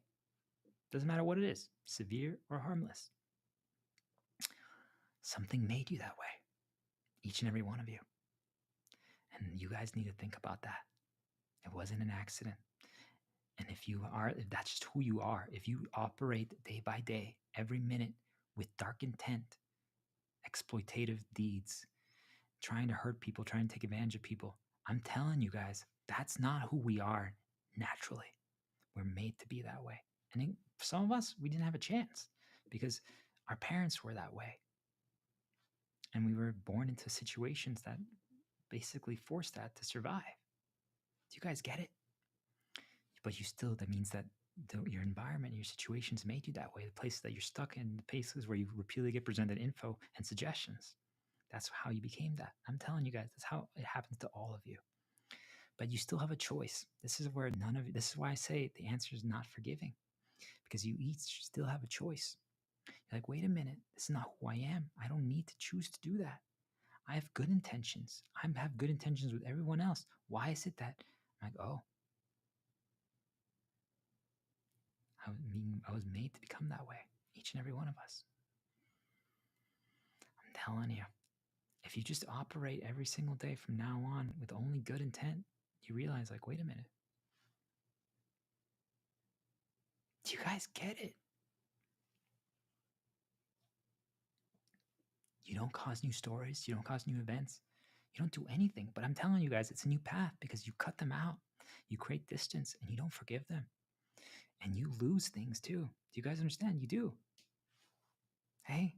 doesn't matter what it is, severe or harmless, something made you that way. Each and every one of you. And you guys need to think about that. It wasn't an accident. And if that's just who you are, if you operate day by day, every minute with dark intent, exploitative deeds, trying to hurt people, trying to take advantage of people, I'm telling you guys, that's not who we are naturally. We're made to be that way. And for some of us, we didn't have a chance because our parents were that way. And we were born into situations that basically forced that to survive. Do you guys get it? But that means that your environment, your situations made you that way. The places that you're stuck in, the places where you repeatedly get presented info and suggestions. That's how you became that. I'm telling you guys, that's how it happens to all of you. But you still have a choice. This is why I say the answer is not forgiving, because you each still have a choice. You're like, wait a minute, this is not who I am. I don't need to choose to do that. I have good intentions. I have good intentions with everyone else. Why is it that I'm like, oh, I was made to become that way. Each and every one of us. I'm telling you. If you just operate every single day from now on with only good intent, you realize, like, wait a minute. Do you guys get it? You don't cause new stories. You don't cause new events. You don't do anything. But I'm telling you guys, it's a new path because you cut them out. You create distance and you don't forgive them. And you lose things too. Do you guys understand? You do. Hey,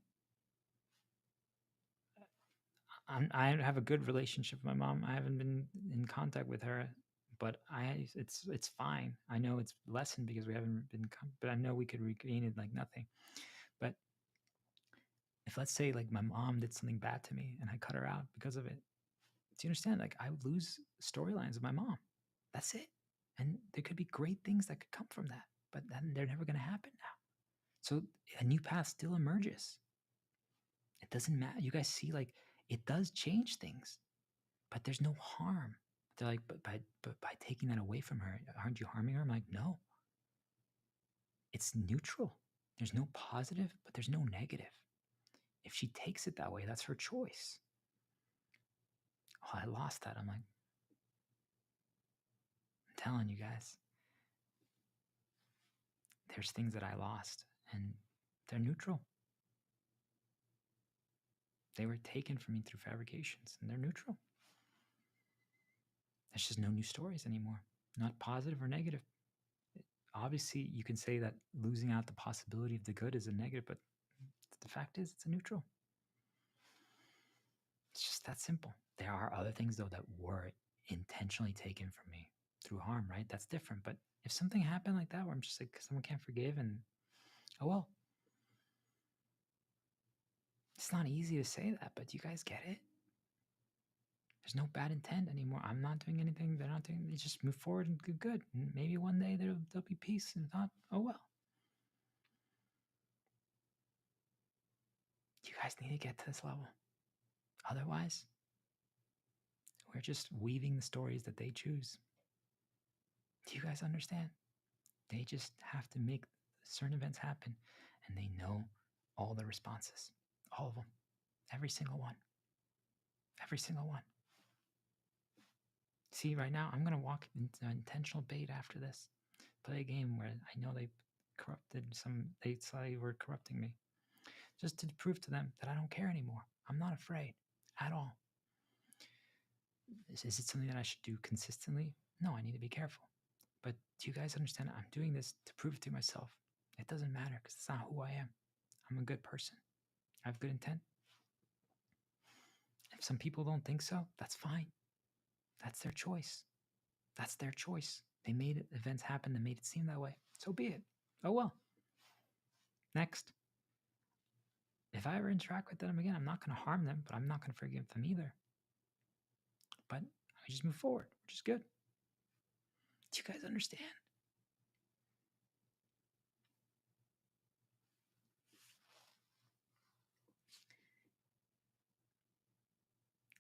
I have a good relationship with my mom. I haven't been in contact with her, but it's fine. I know it's lessened because we haven't been, but I know we could regain it like nothing. But if, let's say, like, my mom did something bad to me and I cut her out because of it, do you understand? Like, I would lose storylines of my mom. That's it. And there could be great things that could come from that, but then they're never going to happen now. So a new path still emerges. It doesn't matter. You guys see, like, it does change things, but there's no harm. They're like, but by taking that away from her, aren't you harming her? I'm like, no. It's neutral. There's no positive, but there's no negative. If she takes it that way, that's her choice. Oh, I lost that. I'm like, I'm telling you guys, there's things that I lost, and they're neutral. They were taken from me through fabrications, and they're neutral. There's just no new stories anymore, not positive or negative. Obviously, you can say that losing out the possibility of the good is a negative, but the fact is, it's a neutral. It's just that simple. There are other things, though, that were intentionally taken from me through harm, right? That's different. But if something happened like that, where I'm just like, someone can't forgive, and oh well. It's not easy to say that, but you guys get it? There's no bad intent anymore. I'm not doing anything. They're not doing. They just move forward and do good. And maybe one day there'll be peace. And not, oh well. You guys need to get to this level. Otherwise, we're just weaving the stories that they choose. Do you guys understand? They just have to make certain events happen, and they know all the responses, all of them, every single one, every single one. See, right now, I'm going to walk into intentional bait after this. Play a game where I know they slightly were corrupting me, just to prove to them that I don't care anymore. I'm not afraid at all. Is it something that I should do consistently? No, I need to be careful. But do you guys understand? I'm doing this to prove it to myself. It doesn't matter because it's not who I am. I'm a good person. I have good intent. If some people don't think so, that's fine. That's their choice. That's their choice. They made events happen that made it seem that way. So be it. Oh well. Next. If I ever interact with them again, I'm not going to harm them, but I'm not going to forgive them either. But I just move forward, which is good. Do you guys understand?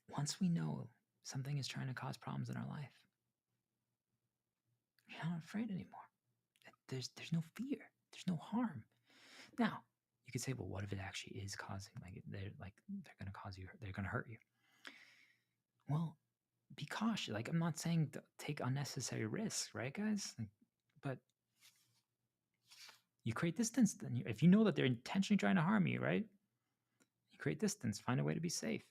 Once we know something is trying to cause problems in our life, you're not afraid anymore. There's no fear. There's no harm. Now, you could say, well, what if it actually is causing, they're going to cause you, they're going to hurt you? Well, be cautious. Like, I'm not saying to take unnecessary risks, right, guys? But you create distance. Then, if you know that they're intentionally trying to harm you, right? You create distance. Find a way to be safe.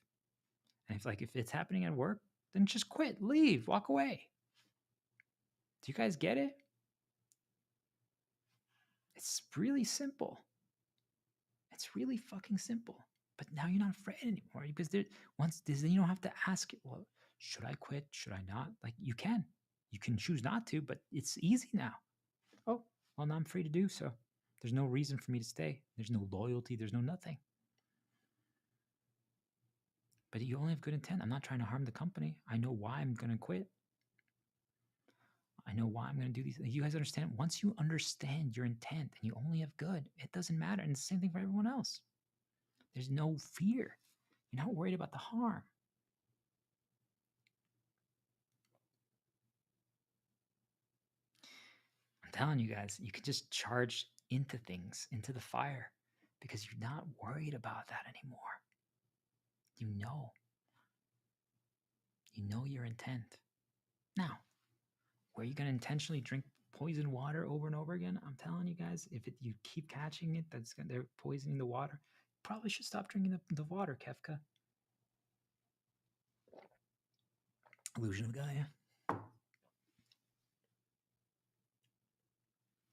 And if it's happening at work, then just quit, leave, walk away. Do you guys get it? It's really simple. It's really fucking simple. But now you're not afraid anymore because then you don't have to ask it. Well, should I quit? Should I not? Like, you can choose not to, but it's easy now. Oh, well, now I'm free to do so. There's no reason for me to stay. There's no loyalty. There's no nothing. But you only have good intent. I'm not trying to harm the company. I know why I'm going to quit. I know why I'm going to do these. You guys understand? Once you understand your intent and you only have good, it doesn't matter. And the same thing for everyone else. There's no fear. You're not worried about the harm. I'm telling you guys, you can just charge into things, into the fire, because you're not worried about that anymore. You know. You know your intent. Now, were you going to intentionally drink poison water over and over again? I'm telling you guys, if you keep catching it, they're poisoning the water. You probably should stop drinking the water, Kefka. Illusion of Gaia.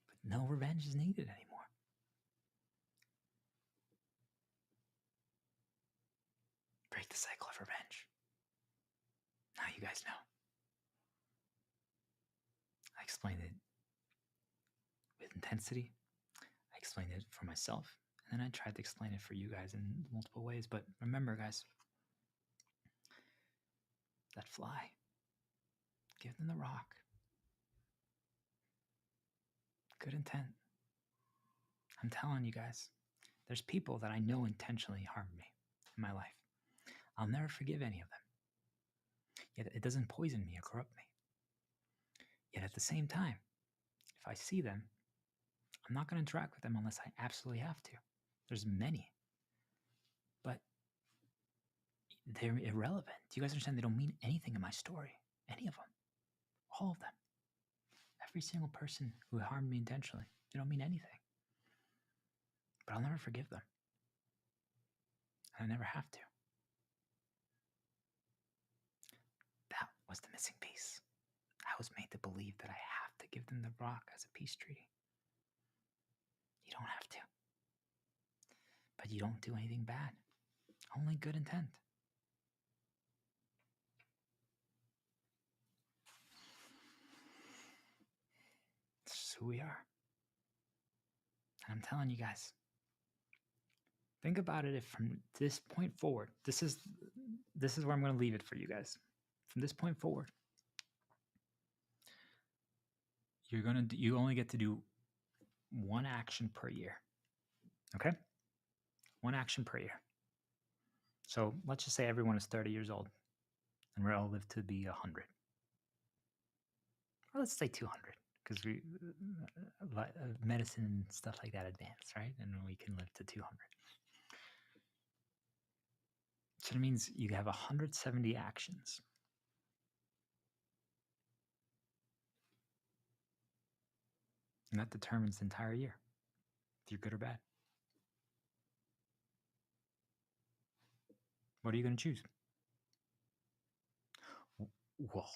But no revenge is needed anymore. Break the cycle of revenge. Now you guys know. I explained it with intensity. I explained it for myself. And then I tried to explain it for you guys in multiple ways. But remember, guys, that fly, give them the rock. Good intent. I'm telling you guys, there's people that I know intentionally harmed me in my life. I'll never forgive any of them. Yet it doesn't poison me or corrupt me. Yet at the same time, if I see them, I'm not going to interact with them unless I absolutely have to. There's many. But they're irrelevant. Do you guys understand? They don't mean anything in my story. Any of them. All of them. Every single person who harmed me intentionally. They don't mean anything. But I'll never forgive them. And I never have to. That was the missing piece. I was made to believe that I have to give them the rock as a peace treaty. You don't have to. But you don't do anything bad. Only good intent. This is who we are. And I'm telling you guys, think about it. If from this point forward, this is where I'm going to leave it for you guys. From this point forward, you only get to do one action per year. Okay? One action per year. So let's just say everyone is 30 years old and we all live to be 100. Or let's say 200 because medicine and stuff like that advance, right? And we can live to 200. So it means you have 170 actions. And that determines the entire year, if you're good or bad. What are you going to choose? Well,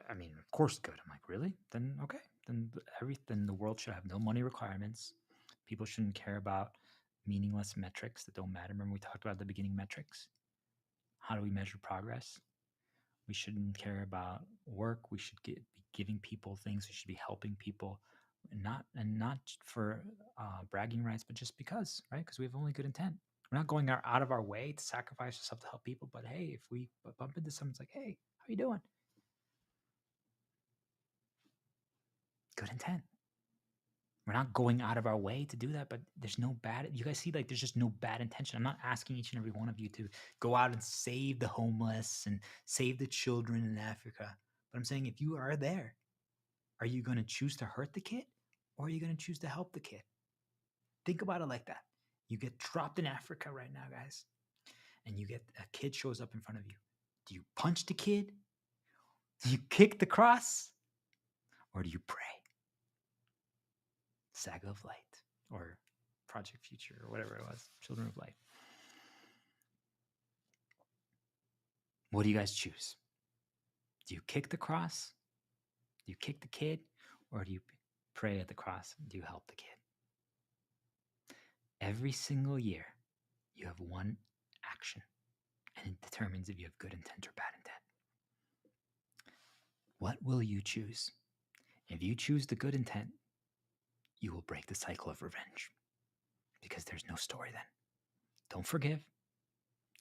I mean, of course, good. I'm like, really? Then okay. Then the world should have no money requirements. People shouldn't care about meaningless metrics that don't matter. Remember we talked about at the beginning metrics? How do we measure progress? We shouldn't care about work. We should be giving people things. We should be helping people, not for bragging rights, but just because, right? Because we have only good intent. We're not going out of our way to sacrifice ourselves to help people. But hey, if we bump into someone, it's like, hey, how you doing? Good intent. We're not going out of our way to do that, but there's no bad. You guys see, like, there's just no bad intention. I'm not asking each and every one of you to go out and save the homeless and save the children in Africa. But I'm saying, if you are there, are you going to choose to hurt the kid or are you going to choose to help the kid? Think about it like that. You get dropped in Africa right now, guys, and you get a kid shows up in front of you. Do you punch the kid? Do you kick the cross? Or do you pray? Saga of Light or Project Future or whatever it was, Children of Light. What do you guys choose? Do you kick the cross? Do you kick the kid? Or do you pray at the cross? Do you help the kid? Every single year, you have one action, and it determines if you have good intent or bad intent. What will you choose? If you choose the good intent, you will break the cycle of revenge because there's no story then. Don't forgive.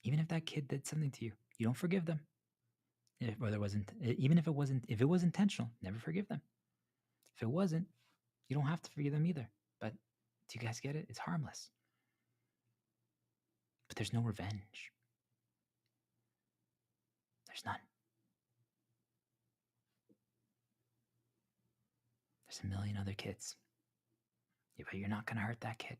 Even if that kid did something to you, you don't forgive them. If it was intentional, never forgive them. If it wasn't, you don't have to forgive them either. But do you guys get it? It's harmless. But there's no revenge. There's none. There's a million other kids. Yeah, but you're not going to hurt that kid.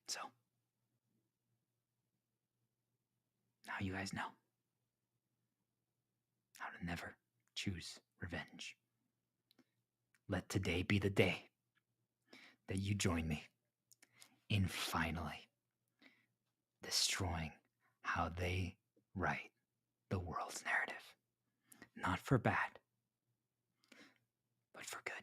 So, Now you guys know how to never choose revenge. Let today be the day that you join me in finally destroying how they write the world's narrative. Not for bad, but for good.